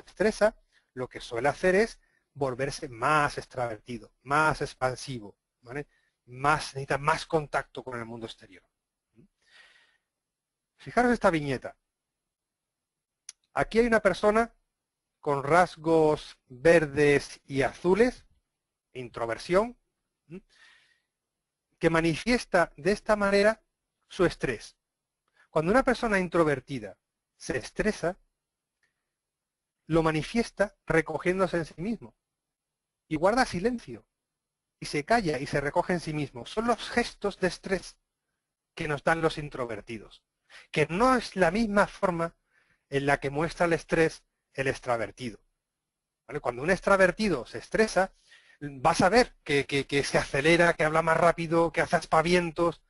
estresa lo que suele hacer es volverse más extravertido, más expansivo, ¿vale? Necesita más contacto con el mundo exterior. Fijaros esta viñeta. Aquí hay una persona con rasgos verdes y azules, introversión, que manifiesta de esta manera su estrés. Cuando una persona introvertida se estresa, lo manifiesta recogiéndose en sí mismo y guarda silencio y se calla y se recoge en sí mismo. Son los gestos de estrés que nos dan los introvertidos, que no es la misma forma en la que muestra el estrés el extravertido. ¿Vale? Cuando un extravertido se estresa, vas a ver que se acelera, que habla más rápido, que hace aspavientos,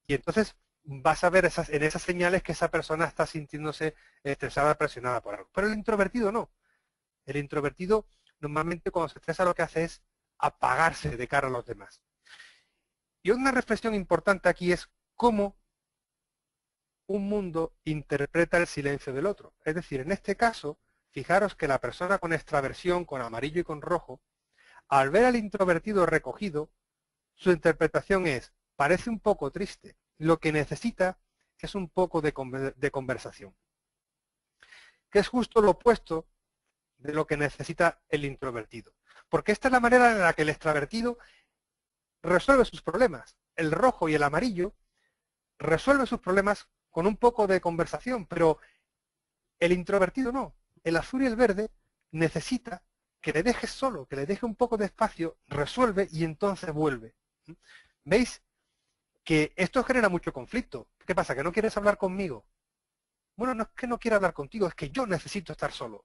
y entonces vas a ver en esas señales que esa persona está sintiéndose estresada, presionada por algo. Pero el introvertido no. El introvertido normalmente cuando se estresa lo que hace es apagarse de cara a los demás. Y una reflexión importante aquí es cómo un mundo interpreta el silencio del otro. Es decir, en este caso, fijaros que la persona con extraversión, con amarillo y con rojo, al ver al introvertido recogido, su interpretación es, parece un poco triste, lo que necesita es un poco de conversación. Que es justo lo opuesto de lo que necesita el introvertido. Porque esta es la manera en la que el extravertido resuelve sus problemas. El rojo y el amarillo resuelve sus problemas con un poco de conversación, pero el introvertido no. El azul y el verde necesita que le dejes solo, que le deje un poco de espacio, resuelve y entonces vuelve. ¿Veis? Que esto genera mucho conflicto. ¿Qué pasa? ¿Que no quieres hablar conmigo? Bueno, no es que no quiera hablar contigo, es que yo necesito estar solo.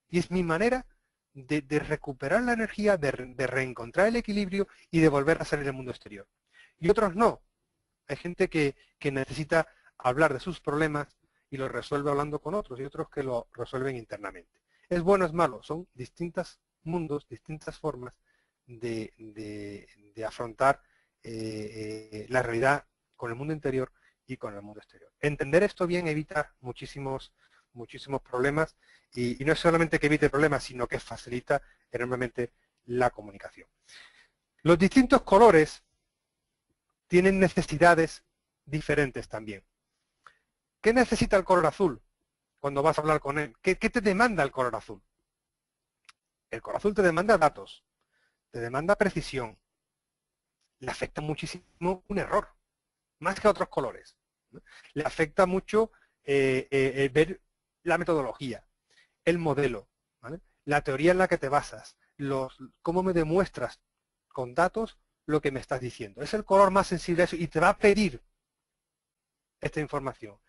Y es mi manera de recuperar la energía, de reencontrar el equilibrio y de volver a salir al mundo exterior. Y otros no. Hay gente que necesita hablar de sus problemas y los resuelve hablando con otros, y otros que lo resuelven internamente. Es bueno, es malo, son distintos mundos, distintas formas de afrontar la realidad con el mundo interior y con el mundo exterior. Entender esto bien evita muchísimos problemas, y no es solamente que evite problemas, sino que facilita enormemente la comunicación. Los distintos colores tienen necesidades diferentes también. ¿Qué necesita el color azul cuando vas a hablar con él? ¿Qué te demanda el color azul? El color azul te demanda datos, te demanda precisión. Le afecta muchísimo un error, más que a otros colores. Le afecta mucho ver la metodología, el modelo, ¿vale? La teoría en la que te basas, cómo me demuestras con datos lo que me estás diciendo. Es el color más sensible a eso y te va a pedir esta información,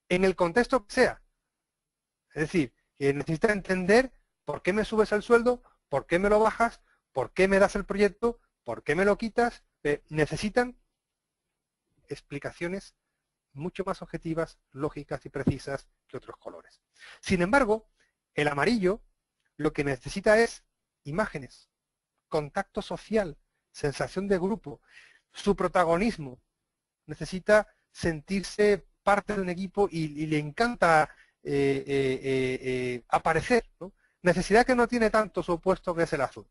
en el contexto que sea. Es decir, que necesita entender por qué me subes el sueldo, por qué me lo bajas, por qué me das el proyecto, por qué me lo quitas. Necesitan explicaciones mucho más objetivas, lógicas y precisas que otros colores. Sin embargo, el amarillo lo que necesita es imágenes, contacto social, sensación de grupo, su protagonismo. Necesita sentirse parte de un equipo y le encanta aparecer, ¿no? Necesidad que no tiene tanto su opuesto, que es el azul.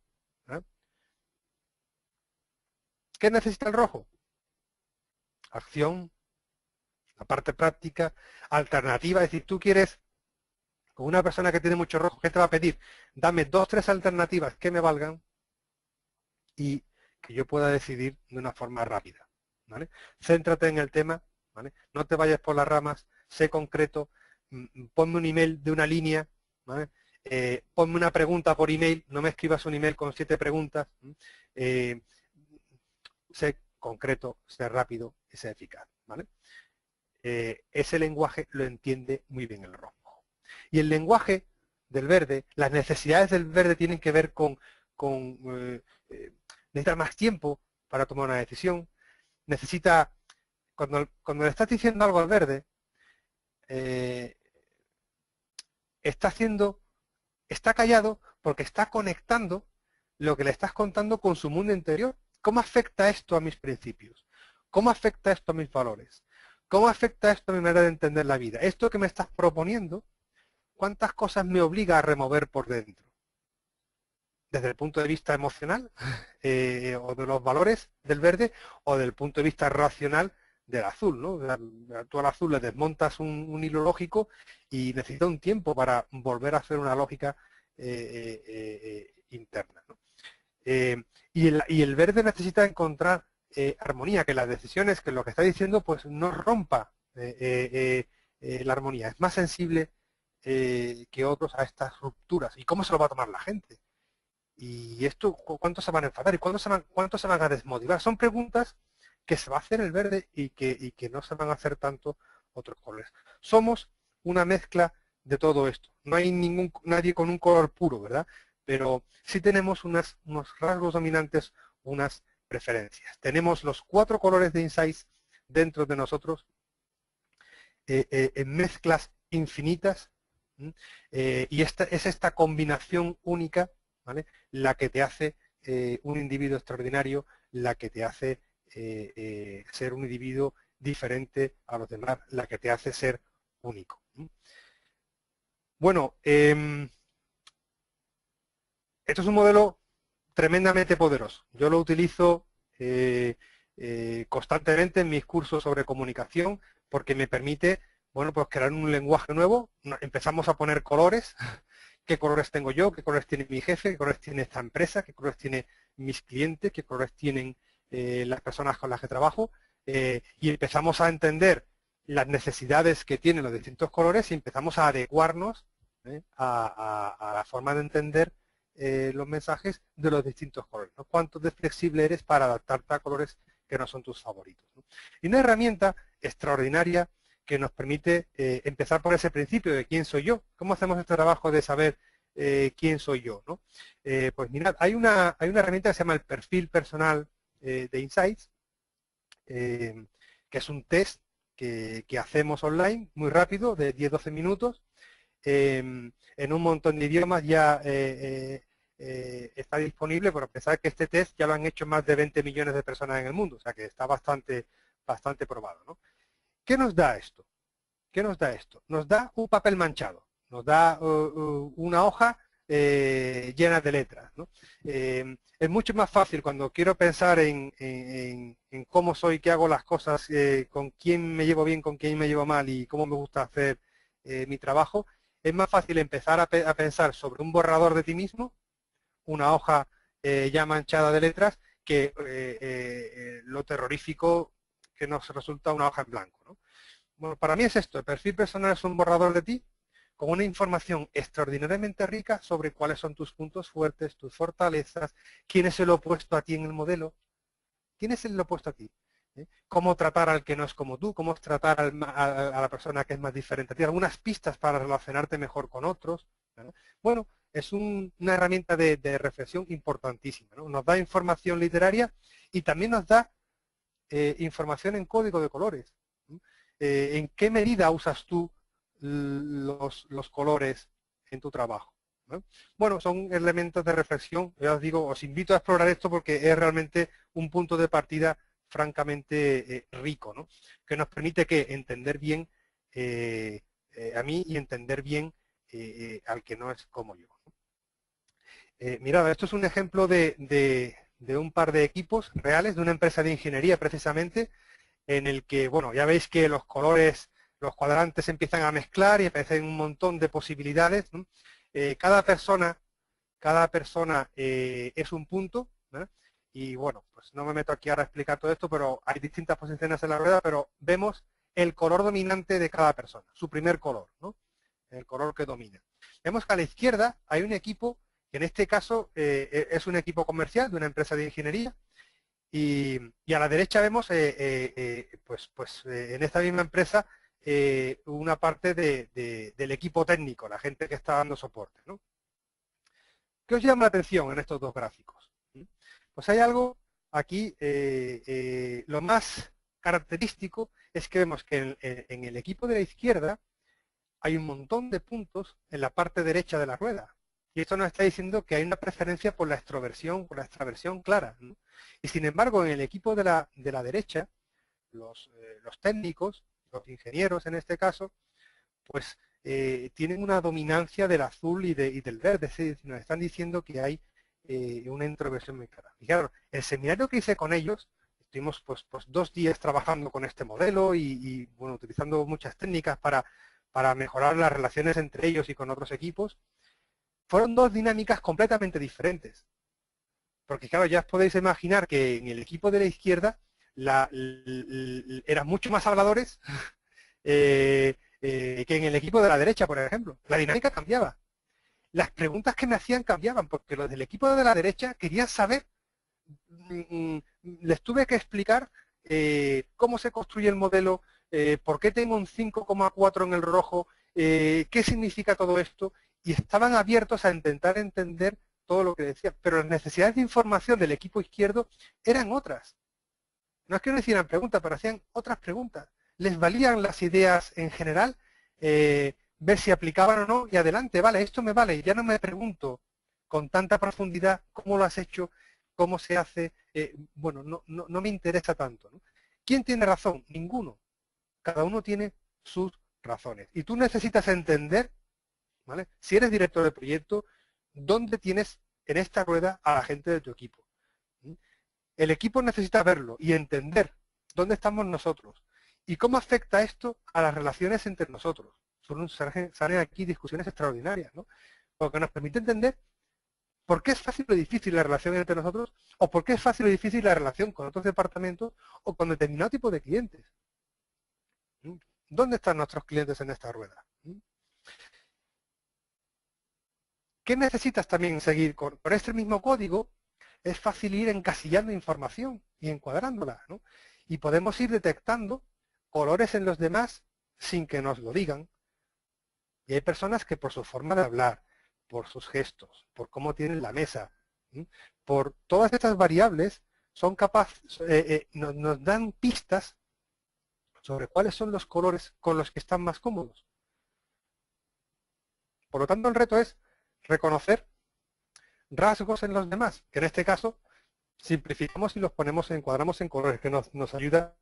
¿Qué necesita el rojo? Acción, la parte práctica, alternativa. Es decir, tú quieres, con una persona que tiene mucho rojo, ¿qué te va a pedir? Dame 2 o 3 alternativas que me valgan y que yo pueda decidir de una forma rápida, ¿vale? Céntrate en el tema, ¿vale? No te vayas por las ramas, sé concreto, ponme un email de una línea, ¿vale? Ponme una pregunta por email, no me escribas un email con 7 preguntas. Sé concreto, sé rápido y sé eficaz, ¿vale? Ese lenguaje lo entiende muy bien el rojo. Y el lenguaje del verde, las necesidades del verde tienen que ver con necesita más tiempo para tomar una decisión, necesita, cuando le estás diciendo algo al verde, está callado porque está conectando lo que le estás contando con su mundo interior. ¿Cómo afecta esto a mis principios? ¿Cómo afecta esto a mis valores? ¿Cómo afecta esto a mi manera de entender la vida? Esto que me estás proponiendo, ¿cuántas cosas me obliga a remover por dentro? Desde el punto de vista emocional o de los valores del verde, o del punto de vista racional del azul, ¿no? Tú al azul le desmontas un hilo lógico y necesita un tiempo para volver a hacer una lógica interna, ¿no? Y el verde necesita encontrar armonía, que las decisiones, que lo que está diciendo, pues no rompa la armonía. Es más sensible que otros a estas rupturas. ¿Y cómo se lo va a tomar la gente? ¿Y esto cuánto se van a enfadar? ¿Y cuánto se van a desmotivar? Son preguntas que se va a hacer el verde y que no se van a hacer tanto otros colores. Somos una mezcla de todo esto. No hay nadie con un color puro, ¿verdad? Pero sí tenemos unos rasgos dominantes, unas preferencias. Tenemos los 4 colores de insights dentro de nosotros en mezclas infinitas, y es esta combinación única, ¿vale?, la que te hace un individuo extraordinario, la que te hace ser un individuo diferente a los demás, la que te hace ser único. Bueno, esto es un modelo tremendamente poderoso. Yo lo utilizo constantemente en mis cursos sobre comunicación, porque me permite, bueno, pues crear un lenguaje nuevo. Empezamos a poner colores. ¿Qué colores tengo yo? ¿Qué colores tiene mi jefe? ¿Qué colores tiene esta empresa? ¿Qué colores tienen mis clientes? ¿Qué colores tienen las personas con las que trabajo? y empezamos a entender las necesidades que tienen los distintos colores y empezamos a adecuarnos a la forma de entender los mensajes de los distintos colores, ¿no? Cuánto de flexible eres para adaptarte a colores que no son tus favoritos, ¿no? Y una herramienta extraordinaria que nos permite empezar por ese principio de quién soy yo. ¿Cómo hacemos este trabajo de saber quién soy yo, ¿no? Pues mirad, hay una herramienta que se llama el perfil personal de Insights, que es un test que hacemos online, muy rápido, de 10-12 minutos, en un montón de idiomas ya está disponible, pero pensar que este test ya lo han hecho más de 20 millones de personas en el mundo, o sea que está bastante probado, ¿no? ¿Qué nos da esto? ¿Qué nos da esto? Nos da un papel manchado, nos da una hoja llena de letras, ¿no? Es mucho más fácil cuando quiero pensar en cómo soy, qué hago las cosas, con quién me llevo bien, con quién me llevo mal y cómo me gusta hacer mi trabajo. Es más fácil empezar a pensar sobre un borrador de ti mismo, una hoja ya manchada de letras, que lo terrorífico que nos resulta una hoja en blanco, ¿no? Bueno, para mí es esto, el perfil personal es un borrador de ti con una información extraordinariamente rica sobre cuáles son tus puntos fuertes, tus fortalezas, quién es el opuesto a ti en el modelo, quién es el opuesto a ti, cómo tratar al que no es como tú, cómo tratar a la persona que es más diferente a ti, algunas pistas para relacionarte mejor con otros, ¿no? Bueno, es una herramienta de reflexión importantísima, ¿no? Nos da información literaria y también nos da información en código de colores, ¿no? ¿En qué medida usas tú los colores en tu trabajo, ¿no? Bueno, son elementos de reflexión. Ya os digo, os invito a explorar esto porque es realmente un punto de partida francamente rico, ¿no? Que nos permite que entender bien a mí y entender bien al que no es como yo, ¿no? Mirad, esto es un ejemplo de un par de equipos reales, de una empresa de ingeniería precisamente, en el que, bueno, ya veis que los colores, los cuadrantes se empiezan a mezclar y aparecen un montón de posibilidades, ¿no? Cada persona es un punto, ¿no? Y bueno, pues no me meto aquí ahora a explicar todo esto, pero hay distintas posiciones en la rueda, pero vemos el color dominante de cada persona, su primer color, ¿no? El color que domina. Vemos que a la izquierda hay un equipo, que en este caso es un equipo comercial de una empresa de ingeniería, y a la derecha vemos, en esta misma empresa, una parte del equipo técnico, la gente que está dando soporte, ¿no? ¿Qué os llama la atención en estos dos gráficos? Pues hay algo aquí, lo más característico es que vemos que en el equipo de la izquierda hay un montón de puntos en la parte derecha de la rueda. Y esto nos está diciendo que hay una preferencia por la extroversión, por la extraversión clara, ¿no? Y sin embargo, en el equipo de la derecha, los técnicos, los ingenieros en este caso, pues tienen una dominancia del azul y del verde. Es decir, nos están diciendo que hay una introversión muy clara. Y claro, el seminario que hice con ellos, estuvimos pues 2 días trabajando con este modelo y bueno, utilizando muchas técnicas para mejorar las relaciones entre ellos y con otros equipos. Fueron 2 dinámicas completamente diferentes. Porque claro, ya os podéis imaginar que en el equipo de la izquierda eran mucho más habladores que en el equipo de la derecha, por ejemplo. La dinámica cambiaba. Las preguntas que me hacían cambiaban, porque los del equipo de la derecha querían saber, les tuve que explicar cómo se construye el modelo, por qué tengo un 5,4 en el rojo, qué significa todo esto, y estaban abiertos a intentar entender todo lo que decía, pero las necesidades de información del equipo izquierdo eran otras. No es que no hicieran preguntas, pero hacían otras preguntas. Les valían las ideas en general, ver si aplicaban o no, y adelante, vale, esto me vale, ya no me pregunto con tanta profundidad cómo lo has hecho, cómo se hace, bueno, no me interesa tanto, ¿no? ¿Quién tiene razón? Ninguno. Cada uno tiene sus razones. Y tú necesitas entender, ¿vale? Si eres director de proyecto, dónde tienes en esta rueda a la gente de tu equipo. El equipo necesita verlo y entender dónde estamos nosotros y cómo afecta esto a las relaciones entre nosotros. Salen aquí discusiones extraordinarias, ¿no? Porque nos permite entender ¿Por qué es fácil o difícil la relación entre nosotros? ¿O por qué es fácil o difícil la relación con otros departamentos o con determinado tipo de clientes? ¿Dónde están nuestros clientes en esta rueda? ¿Qué necesitas también seguir? Con este mismo código es fácil ir encasillando información y encuadrándola, ¿no? Y podemos ir detectando colores en los demás sin que nos lo digan. Y hay personas que por su forma de hablar, por sus gestos, por cómo tienen la mesa, por todas estas variables, son capaces, nos dan pistas sobre cuáles son los colores con los que están más cómodos. Por lo tanto, el reto es reconocer rasgos en los demás, que en este caso simplificamos y los encuadramos en colores, que nos ayuda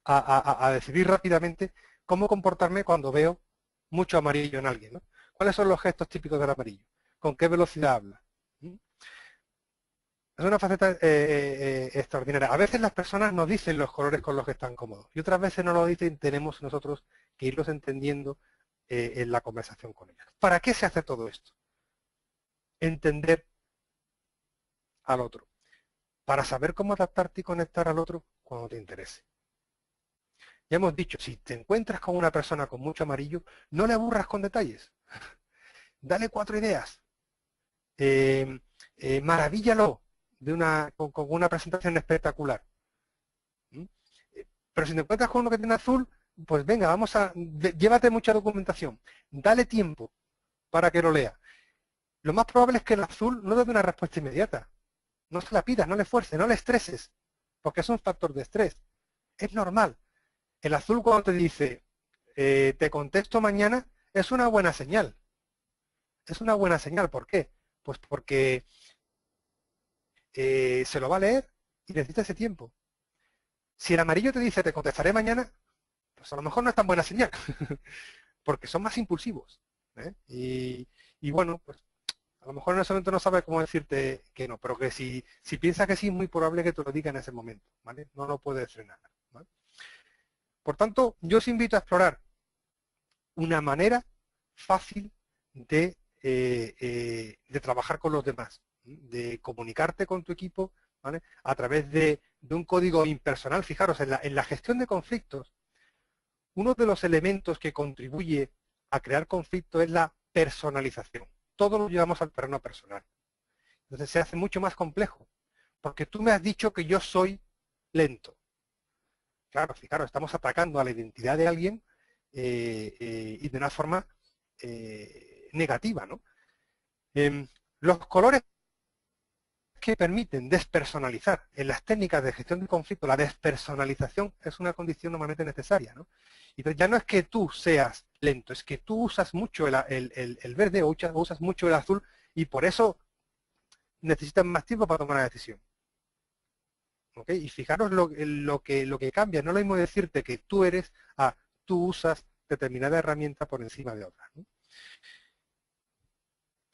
a decidir rápidamente cómo comportarme cuando veo mucho amarillo en alguien, ¿no? ¿Cuáles son los gestos típicos del amarillo? ¿Con qué velocidad habla? Es una faceta extraordinaria. A veces las personas nos dicen los colores con los que están cómodos y otras veces no lo dicen, tenemos nosotros que irlos entendiendo en la conversación con ellas. ¿Para qué se hace todo esto? Entender al otro. Para saber cómo adaptarte y conectar al otro cuando te interese. Ya hemos dicho, si te encuentras con una persona con mucho amarillo, no le aburras con detalles. Dale 4 ideas. Maravíllalo con una presentación espectacular. Pero si te encuentras con uno que tiene azul, pues venga, llévate mucha documentación. Dale tiempo para que lo lea. Lo más probable es que el azul no te dé una respuesta inmediata. No se la pidas, no le fuerces, no le estreses, porque es un factor de estrés. Es normal. El azul cuando te dice, te contesto mañana, es una buena señal. Es una buena señal. ¿Por qué? Pues porque se lo va a leer y necesita ese tiempo. Si el amarillo te dice, te contestaré mañana, pues a lo mejor no es tan buena señal, porque son más impulsivos. Y bueno, pues a lo mejor en ese momento no sabe cómo decirte que no, pero que si piensas que sí, es muy probable que te lo diga en ese momento, ¿vale? No lo puedes frenar, ¿vale? Por tanto, yo os invito a explorar una manera fácil de trabajar con los demás, de comunicarte con tu equipo, ¿vale? A través de un código impersonal. Fijaros, en la gestión de conflictos, uno de los elementos que contribuye a crear conflicto es la personalización. Todo lo llevamos al terreno personal. Entonces se hace mucho más complejo, porque tú me has dicho que yo soy lento. Claro, fijaros, estamos atacando a la identidad de alguien y de una forma negativa, ¿no? Los colores que permiten despersonalizar en las técnicas de gestión de conflicto, la despersonalización es una condición normalmente necesaria, ¿no? Y entonces ya no es que tú seas lento, es que tú usas mucho el verde o usas mucho el azul y por eso necesitas más tiempo para tomar una decisión. ¿Okay? Y fijaros lo que cambia, no es lo mismo decirte que tú eres a tú usas determinada herramienta por encima de otra, ¿no?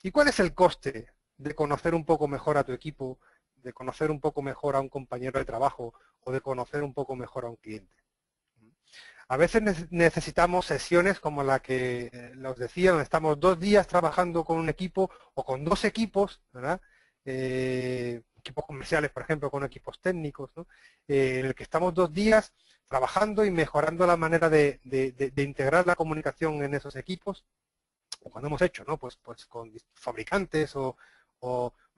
¿Y cuál es el coste de conocer un poco mejor a tu equipo, de conocer un poco mejor a un compañero de trabajo o de conocer un poco mejor a un cliente? A veces necesitamos sesiones como la que os decía, donde estamos 2 días trabajando con un equipo o con 2 equipos, ¿verdad? Equipos comerciales, por ejemplo, con equipos técnicos, ¿no? En el que estamos 2 días trabajando y mejorando la manera de integrar la comunicación en esos equipos, o cuando hemos hecho, ¿no? Pues con fabricantes o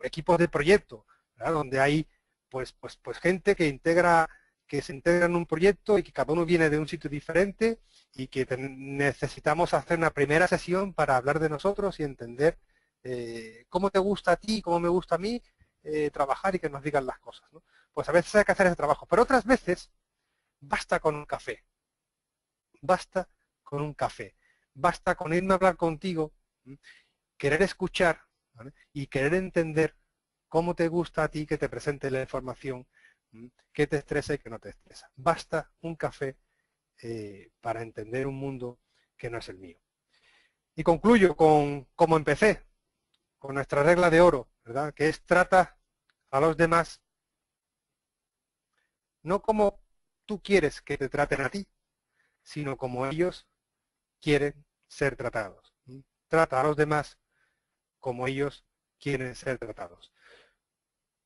equipos de proyecto, ¿verdad? Donde hay pues gente que se integra en un proyecto y que cada uno viene de un sitio diferente y que necesitamos hacer una primera sesión para hablar de nosotros y entender cómo te gusta a ti, cómo me gusta a mí trabajar y que nos digan las cosas, ¿no? Pues a veces hay que hacer ese trabajo, pero otras veces basta con un café, basta con un café, basta con irme a hablar contigo, querer escuchar, ¿vale? Y querer entender cómo te gusta a ti que te presente la información, qué te estresa y qué no te estresa. Basta un café para entender un mundo que no es el mío. Y concluyo con como empecé, con nuestra regla de oro, ¿verdad? Que es trata a los demás no como tú quieres que te traten a ti, sino como ellos quieren ser tratados. Trata a los demás como ellos quieren ser tratados.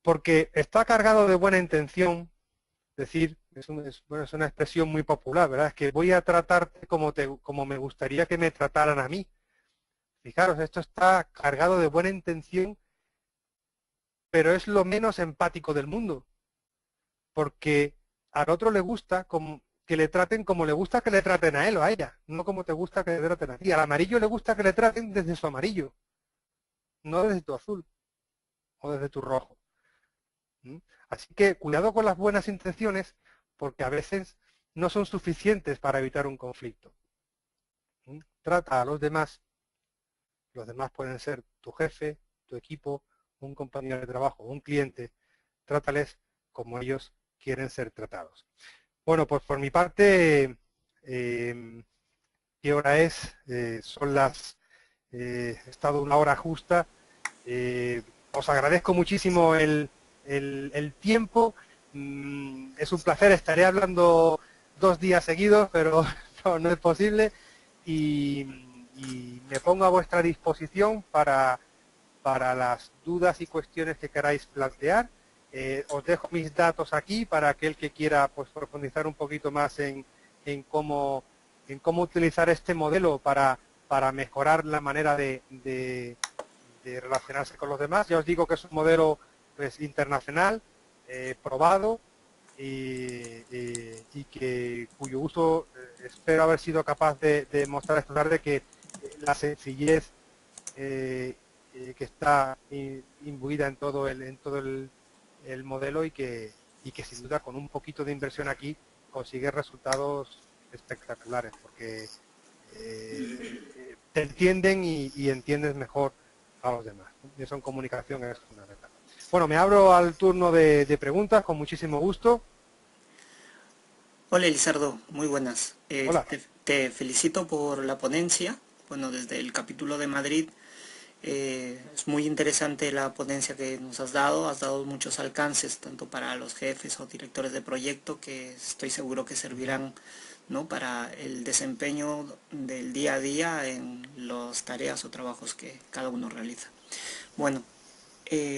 Porque está cargado de buena intención, es decir, bueno, es una expresión muy popular, ¿verdad? Es que voy a tratarte como me gustaría que me trataran a mí. Fijaros, esto está cargado de buena intención, pero es lo menos empático del mundo. Porque al otro le gusta que le traten como le gusta que le traten a él o a ella, no como te gusta que le traten a ti. Al amarillo le gusta que le traten desde su amarillo, no desde tu azul o desde tu rojo. Así que cuidado con las buenas intenciones, porque a veces no son suficientes para evitar un conflicto. Trata a los demás pueden ser tu jefe, tu equipo, un compañero de trabajo, un cliente, trátales como ellos quieren ser tratados. Bueno, pues por mi parte, ¿qué hora es? Son las, he estado una hora justa. Os agradezco muchísimo el tiempo. Es un placer, estaré hablando 2 días seguidos, pero no es posible. Y me pongo a vuestra disposición para las dudas y cuestiones que queráis plantear. Os dejo mis datos aquí para aquel que quiera pues, profundizar un poquito más en cómo utilizar este modelo para mejorar la manera de relacionarse con los demás. Ya os digo que es un modelo pues, internacional, probado y cuyo uso espero haber sido capaz de mostrar esta tarde que la sencillez que está imbuida en todo el modelo y que sin duda con un poquito de inversión aquí consigue resultados espectaculares porque te entienden y entiendes mejor a los demás. Y eso en comunicación es fundamental. Bueno, me abro al turno de preguntas con muchísimo gusto. Hola Elizardo, muy buenas. Hola. Te felicito por la ponencia. Bueno, desde el capítulo de Madrid es muy interesante la ponencia que nos has dado muchos alcances, tanto para los jefes o directores de proyecto, que estoy seguro que servirán, ¿no?, para el desempeño del día a día en las tareas o trabajos que cada uno realiza. Bueno,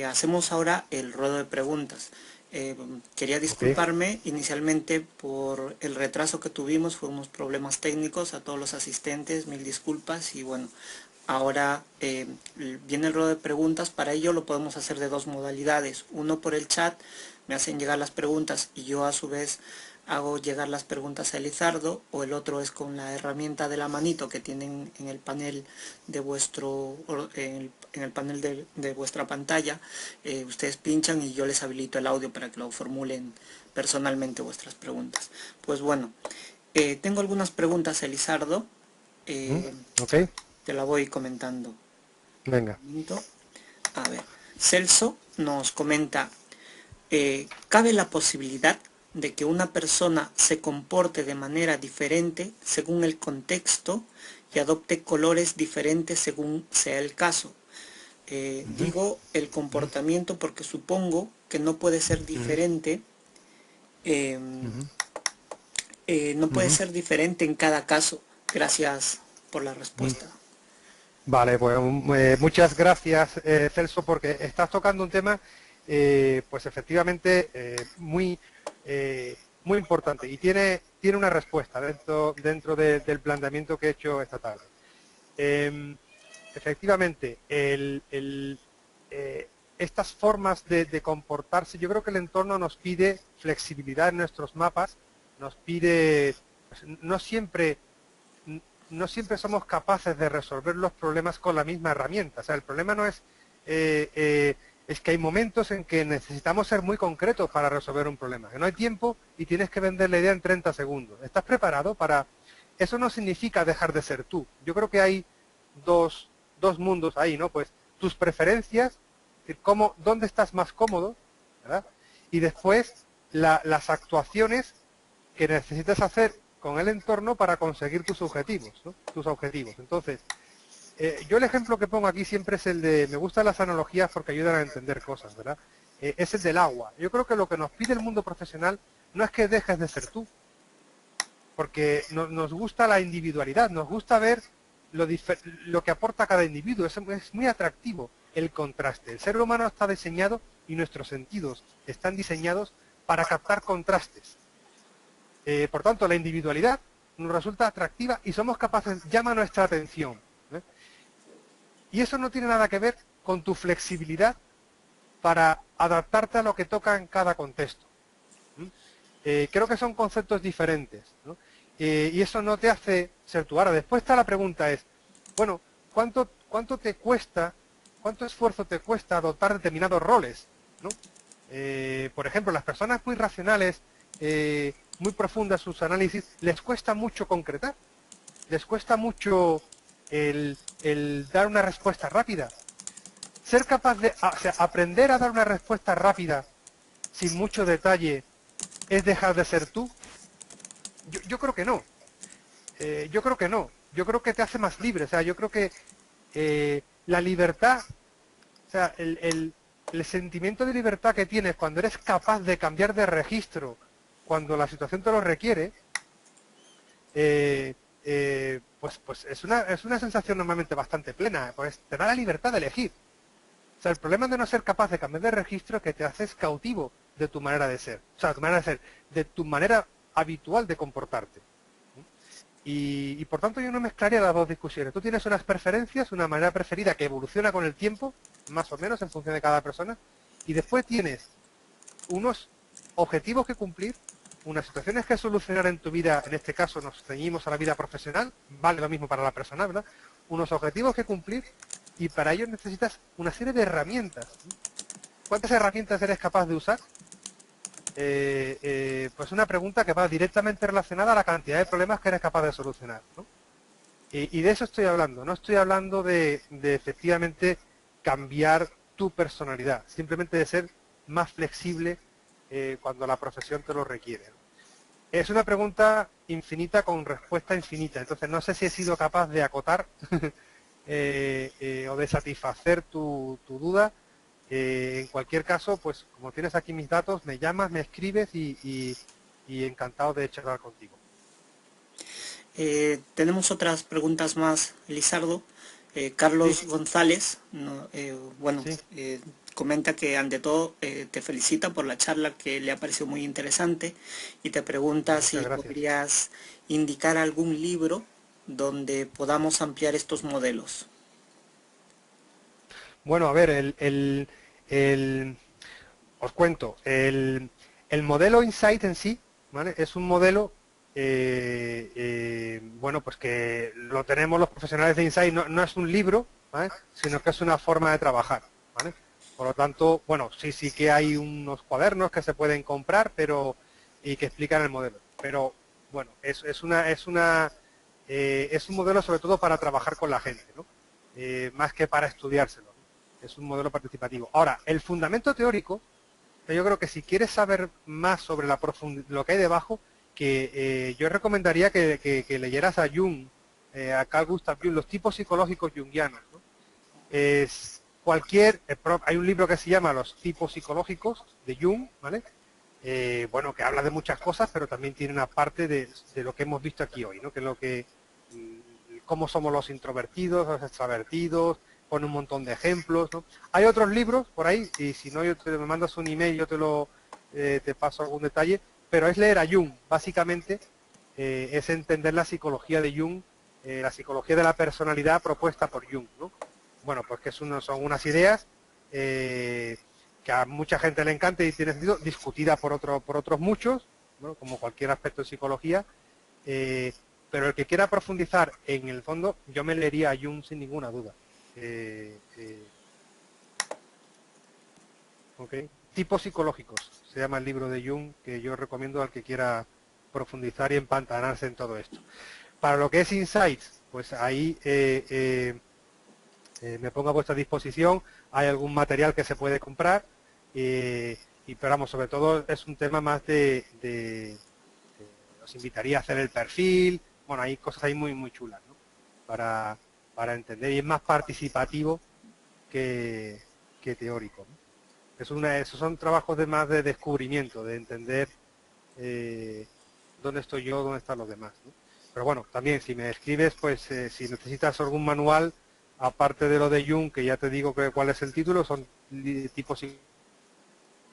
hacemos ahora el ruedo de preguntas. Quería Okay. disculparme inicialmente por el retraso que tuvimos, fue unos problemas técnicos, a todos los asistentes, mil disculpas, y bueno, ahora viene el ruedo de preguntas. Para ello lo podemos hacer de 2 modalidades, uno por el chat, me hacen llegar las preguntas y yo a su vez hago llegar las preguntas a Elizardo, o el otro es con la herramienta de la manito que tienen en el panel de vuestra pantalla. Ustedes pinchan y yo les habilito el audio para que lo formulen personalmente vuestras preguntas. Pues bueno, tengo algunas preguntas, Elizardo. Ok. Te la voy comentando. Venga. A ver, Celso nos comenta, ¿cabe la posibilidad de que una persona se comporte de manera diferente según el contexto y adopte colores diferentes según sea el caso? Digo el comportamiento porque supongo que no puede ser diferente, no puede ser diferente en cada caso. Gracias por la respuesta. Vale, pues muchas gracias, Celso, porque estás tocando un tema, pues efectivamente muy importante y tiene una respuesta dentro del planteamiento que he hecho esta tarde. Efectivamente, estas formas de comportarse, yo creo que el entorno nos pide flexibilidad en nuestros mapas, nos pide, pues, no siempre somos capaces de resolver los problemas con la misma herramienta. O sea, el problema no es, es que hay momentos en que necesitamos ser muy concretos para resolver un problema. Que no hay tiempo y tienes que vender la idea en 30 segundos. ¿Estás preparado para...? Eso no significa dejar de ser tú. Yo creo que hay dos mundos ahí, ¿no? Pues tus preferencias, es decir, dónde estás más cómodo, ¿verdad? Y después las actuaciones que necesitas hacer con el entorno para conseguir tus objetivos, ¿no? Tus objetivos. Entonces, yo el ejemplo que pongo aquí siempre es el de, me gustan las analogías porque ayudan a entender cosas, ¿verdad? Es el del agua. Yo creo que lo que nos pide el mundo profesional no es que dejes de ser tú, porque nos gusta la individualidad, nos gusta ver lo que aporta cada individuo, es muy atractivo. el contraste. El ser humano está diseñado y nuestros sentidos están diseñados para captar contrastes. Por tanto, la individualidad nos resulta atractiva y somos capaces, llama nuestra atención. Y eso no tiene nada que ver con tu flexibilidad para adaptarte a lo que toca en cada contexto. Creo que son conceptos diferentes, ¿no? Y eso no te hace ser tú. Ahora, después está la pregunta es, bueno, ¿cuánto te cuesta, cuánto esfuerzo te cuesta adoptar determinados roles, ¿no? Por ejemplo, las personas muy racionales, muy profundas sus análisis, les cuesta mucho concretar, les cuesta mucho el dar una respuesta rápida. Ser capaz de, o sea, aprender a dar una respuesta rápida, sin mucho detalle, ¿es dejar de ser tú? Yo creo que no. Yo creo que no. Yo creo que te hace más libre. O sea, yo creo que la libertad, o sea, el sentimiento de libertad que tienes cuando eres capaz de cambiar de registro, cuando la situación te lo requiere, pues es una sensación normalmente bastante plena. Pues te da la libertad de elegir. O sea, el problema de no ser capaz de cambiar de registro es que te haces cautivo de tu manera de ser. O sea, tu manera de ser, de tu manera habitual de comportarte. Y por tanto yo no mezclaría las dos discusiones. Tú tienes unas preferencias, una manera preferida que evoluciona con el tiempo, más o menos en función de cada persona, y después tienes unos objetivos que cumplir, unas situaciones que solucionar en tu vida, en este caso nos ceñimos a la vida profesional, vale lo mismo para la personal, ¿verdad? Unos objetivos que cumplir y para ello necesitas una serie de herramientas. ¿Cuántas herramientas eres capaz de usar? Pues una pregunta que va directamente relacionada a la cantidad de problemas que eres capaz de solucionar, ¿no? Y de eso estoy hablando, no estoy hablando de efectivamente cambiar tu personalidad, simplemente de ser más flexible cuando la profesión te lo requiere, ¿no? Es una pregunta infinita con respuesta infinita, entonces no sé si he sido capaz de acotar o de satisfacer tu duda. En cualquier caso, pues como tienes aquí mis datos, me llamas, me escribes y encantado de charlar contigo. Tenemos otras preguntas más, Lizardo. Carlos Sí, González, ¿no? Bueno, sí, comenta que ante todo te felicita por la charla, que le ha parecido muy interesante, y te pregunta muchas si gracias. podrías indicar algún libro donde podamos ampliar estos modelos. Bueno, a ver, os cuento, el modelo Insight en sí, ¿vale? Es un modelo, bueno, pues que lo tenemos los profesionales de Insight, no es un libro, ¿vale? Sino que es una forma de trabajar, ¿vale? Por lo tanto, bueno, sí que hay unos cuadernos que se pueden comprar, y que explican el modelo. Pero, bueno, es un modelo sobre todo para trabajar con la gente, ¿no? Más que para estudiárselo, ¿no? Es un modelo participativo. Ahora, el fundamento teórico, yo creo que si quieres saber más sobre lo que hay debajo, que yo recomendaría que leyeras a Jung, a Carl Gustav Jung, los tipos psicológicos jungianos, ¿no? Hay un libro que se llama Los tipos psicológicos de Jung, ¿vale? Bueno, que habla de muchas cosas, pero también tiene una parte de lo que hemos visto aquí hoy, ¿no? Que es cómo somos los introvertidos, los extravertidos, pone un montón de ejemplos, ¿no? Hay otros libros por ahí, y si no, me mandas un email, yo te paso algún detalle, pero es leer a Jung, básicamente es entender la psicología de Jung, la psicología de la personalidad propuesta por Jung, ¿no? Bueno, pues que son unas ideas que a mucha gente le encanta y tiene sentido, discutida por otros muchos, ¿no? Como cualquier aspecto de psicología, pero el que quiera profundizar en el fondo, yo me leería a Jung sin ninguna duda. ¿Okay? Tipos psicológicos, se llama el libro de Jung, que yo recomiendo al que quiera profundizar y empantanarse en todo esto. Para lo que es Insights, pues ahí me pongo a vuestra disposición, hay algún material que se puede comprar, pero vamos, sobre todo es un tema más os invitaría a hacer el perfil, bueno, hay cosas ahí muy chulas, ¿no? Para entender, y es más participativo que teórico, ¿no? Esos son trabajos más de descubrimiento, de entender dónde estoy yo, dónde están los demás, ¿no? Pero bueno, también si me escribes, pues si necesitas algún manual, aparte de lo de Jung, que ya te digo cuál es el título, son tipos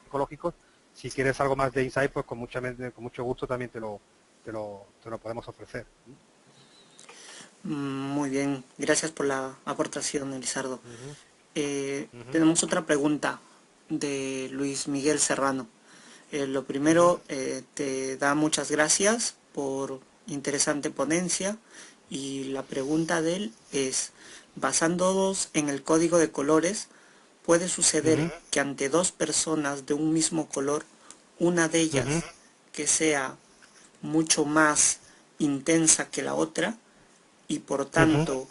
psicológicos. Si quieres algo más de insight, pues con mucho gusto también te lo podemos ofrecer. Muy bien, gracias por la aportación, Elizardo. Uh-huh. Tenemos otra pregunta de Luis Miguel Serrano. Lo primero, te da muchas gracias por interesante ponencia, y la pregunta de él es: basándonos en el código de colores, ¿puede suceder que ante dos personas de un mismo color, una de ellas que sea mucho más intensa que la otra, y por tanto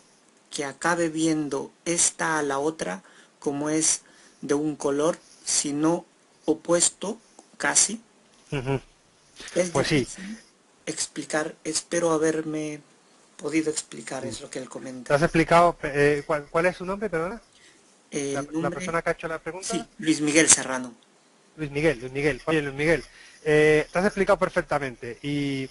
que acabe viendo esta a la otra como es de un color, sino opuesto casi? Es Pues sí. difícil explicar, espero haberme podido explicar, es lo que él ¿Te comenta. has explicado cuál es su nombre, perdona? El La nombre, persona que ha hecho la sí, pregunta. Luis Miguel Serrano. Luis Miguel. Oye, Luis Miguel, te has explicado perfectamente. Y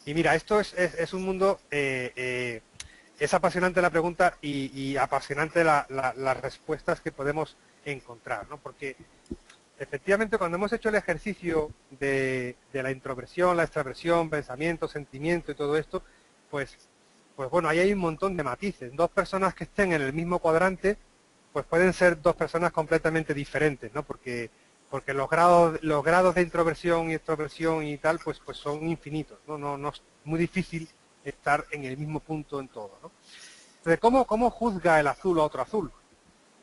mira, esto es un mundo, es apasionante la pregunta y apasionante las respuestas que podemos encontrar, ¿no? Porque efectivamente cuando hemos hecho el ejercicio de la introversión, la extraversión, pensamiento, sentimiento y todo esto, pues bueno, ahí hay un montón de matices. Dos personas que estén en el mismo cuadrante, pues pueden ser dos personas completamente diferentes, ¿no? Porque los grados de introversión y extroversión y tal, pues son infinitos, ¿no? No es muy difícil estar en el mismo punto en todo, ¿no? Entonces, ¿cómo juzga el azul a otro azul?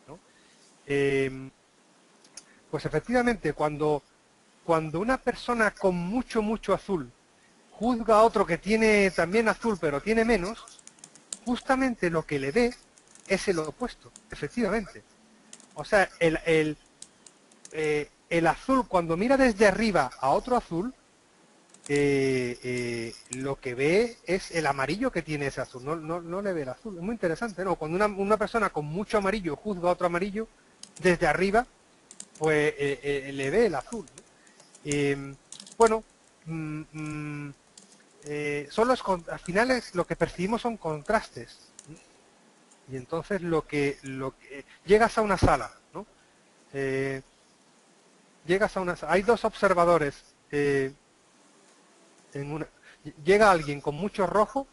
¿No? Pues efectivamente, cuando una persona con mucho azul juzga a otro que tiene también azul, pero tiene menos, justamente lo que le ve es el opuesto, efectivamente. O sea, el azul, cuando mira desde arriba a otro azul, lo que ve es el amarillo que tiene ese azul, no le ve el azul. Es muy interesante, ¿no? Cuando una persona con mucho amarillo juzga a otro amarillo, desde arriba, pues le ve el azul, ¿no? Bueno, al final lo que percibimos son contrastes, ¿no? Y entonces llegas a una sala, ¿no? Hay dos observadores llega alguien con mucho rojo,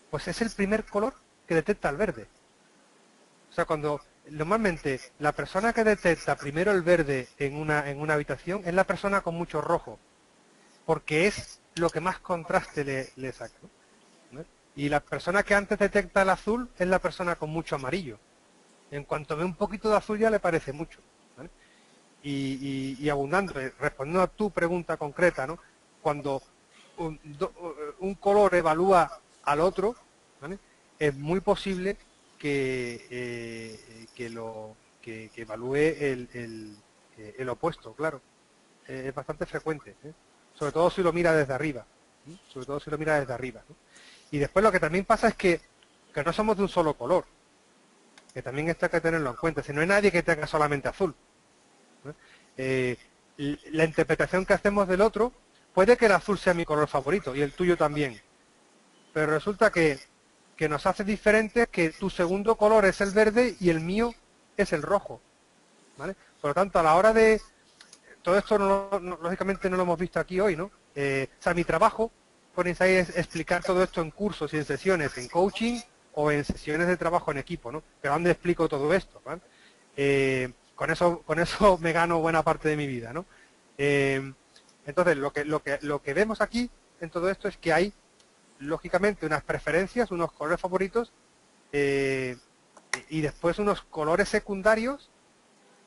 pues es el primer color que detecta el verde. O sea, cuando normalmente la persona que detecta primero el verde en una habitación es la persona con mucho rojo, porque es lo que más contraste le saca, ¿no? Y la persona que antes detecta el azul es la persona con mucho amarillo. En cuanto ve un poquito de azul ya le parece mucho, ¿vale? Y abundando, respondiendo a tu pregunta concreta, ¿no? Cuando un color evalúa al otro, ¿vale? Es muy posible que evalúe el opuesto, claro. Es bastante frecuente, ¿eh? Sobre todo si lo mira desde arriba, ¿sí? Sobre todo si lo mira desde arriba, ¿no? Y después lo que también pasa es que no somos de un solo color, que también esto hay que tenerlo en cuenta. Si no hay nadie que tenga solamente azul, ¿no? La interpretación que hacemos del otro, puede que el azul sea mi color favorito y el tuyo también, pero resulta que nos hace diferentes, que tu segundo color es el verde y el mío es el rojo, ¿vale? Por lo tanto, a la hora de... Todo esto lógicamente no lo hemos visto aquí hoy, ¿no? O sea, mi trabajo con Insight es explicar todo esto en cursos y en sesiones, en coaching o en sesiones de trabajo en equipo, ¿no? Pero ¿dónde explico todo esto? ¿Vale? Con eso me gano buena parte de mi vida, ¿no? Entonces, lo que vemos aquí en todo esto es que hay, lógicamente, unas preferencias, unos colores favoritos y después unos colores secundarios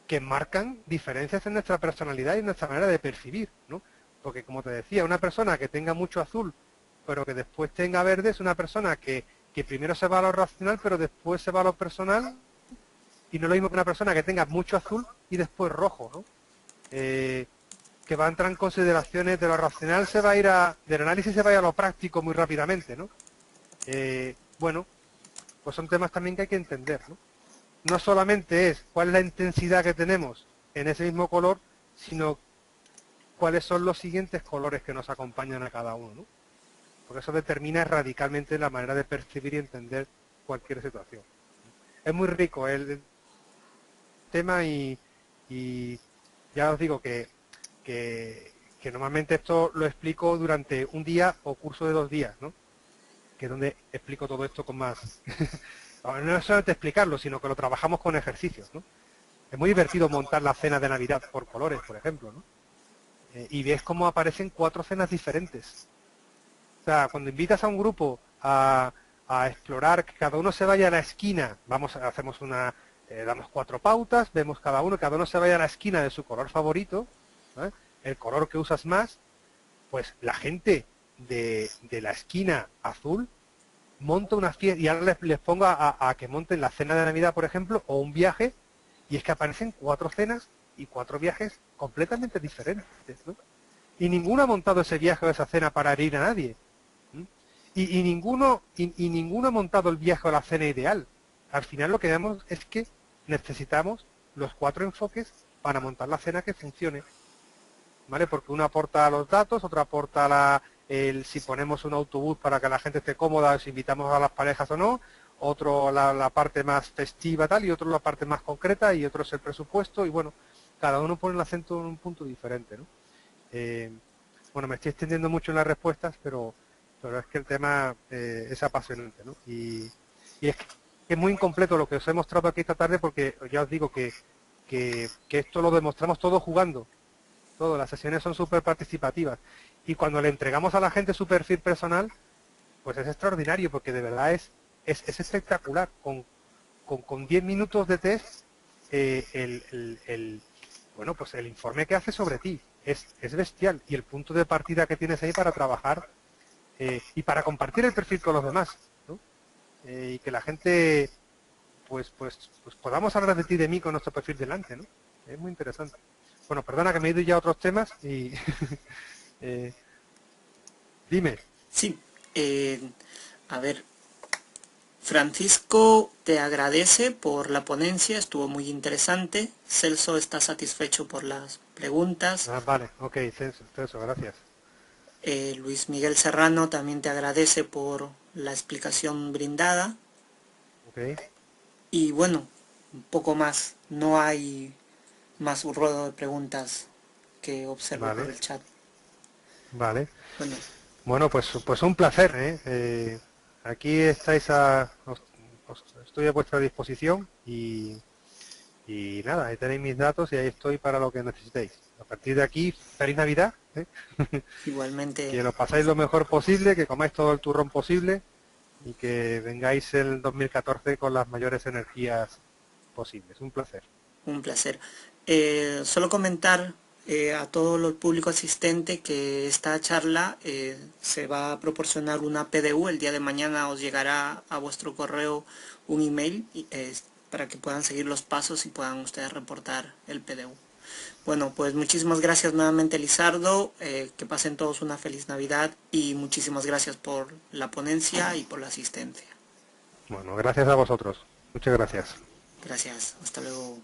que marcan diferencias en nuestra personalidad y en nuestra manera de percibir, ¿no? Porque, como te decía, una persona que tenga mucho azul, pero que después tenga verde, es una persona que primero se va a lo racional, pero después se va a lo personal, y no es lo mismo que una persona que tenga mucho azul y después rojo, ¿no? Que va a entrar en consideraciones de lo racional, del análisis se va a ir a lo práctico muy rápidamente, ¿no? Bueno, pues son temas también que hay que entender, ¿no? No solamente es cuál es la intensidad que tenemos en ese mismo color, sino cuáles son los siguientes colores que nos acompañan a cada uno, ¿no? porque eso determina radicalmente la manera de percibir y entender cualquier situación. Es muy rico el tema y ya os digo que normalmente esto lo explico durante un día o curso de 2 días, ¿no? Que es donde explico todo esto con más... no es solamente explicarlo, sino que lo trabajamos con ejercicios, ¿no? Es muy divertido montar la cena de Navidad por colores, por ejemplo, ¿no? Y ves cómo aparecen 4 cenas diferentes. O sea, cuando invitas a un grupo a explorar, que cada uno se vaya a la esquina, hacemos damos 4 pautas, vemos cada uno se vaya a la esquina de su color favorito, ¿eh? El color que usas más, pues la gente de la esquina azul monta una fiesta, y ahora les pongo a que monten la cena de Navidad, por ejemplo, o un viaje, y es que aparecen 4 cenas y 4 viajes completamente diferentes, ¿no? Y ninguno ha montado ese viaje o esa cena para herir a nadie. Y ninguno ha montado el viaje o la cena ideal. Al final lo que vemos es que necesitamos los 4 enfoques para montar la cena que funcione, ¿vale? Porque uno aporta los datos, otro aporta si ponemos un autobús para que la gente esté cómoda, si invitamos a las parejas o no, otro la parte más festiva tal, y otro la parte más concreta, y otro es el presupuesto, y bueno, cada uno pone el acento en un punto diferente, ¿no? Bueno, me estoy extendiendo mucho en las respuestas, pero es que el tema es apasionante, ¿no? Y es que es muy incompleto lo que os he mostrado aquí esta tarde, porque ya os digo que esto lo demostramos todo jugando. Todo, las sesiones son súper participativas. Y cuando le entregamos a la gente su perfil personal, pues es extraordinario, porque de verdad es espectacular. Con 10 minutos de test, bueno, pues el informe que hace sobre ti es bestial. Y el punto de partida que tienes ahí para trabajar y para compartir el perfil con los demás, ¿no? Y que la gente pues podamos hablar de ti y de mí con nuestro perfil delante, ¿no? Es muy interesante. Bueno, perdona que me he ido ya a otros temas y dime. Sí, a ver, Francisco te agradece por la ponencia, estuvo muy interesante. Celso está satisfecho por las preguntas. Vale, ok, Celso, gracias. Luis Miguel Serrano también te agradece por la explicación brindada. Okay. Y bueno, un poco más, no hay más un ruedo de preguntas que observo Vale. por el chat. Vale. Bueno, pues un placer, ¿eh? Aquí estáis estoy a vuestra disposición y nada, ahí tenéis mis datos y ahí estoy para lo que necesitéis. A partir de aquí, feliz Navidad, ¿eh? igualmente. Que lo pasáis lo mejor posible, que comáis todo el turrón posible y que vengáis el 2014 con las mayores energías posibles. Un placer. Un placer. Solo comentar a todo el público asistente que esta charla se va a proporcionar una PDU. El día de mañana os llegará a vuestro correo un email para que puedan seguir los pasos y puedan ustedes reportar el PDU. Bueno, pues muchísimas gracias nuevamente, Lizardo, que pasen todos una feliz Navidad y muchísimas gracias por la ponencia y por la asistencia. Bueno, gracias a vosotros. Muchas gracias. Gracias, hasta luego.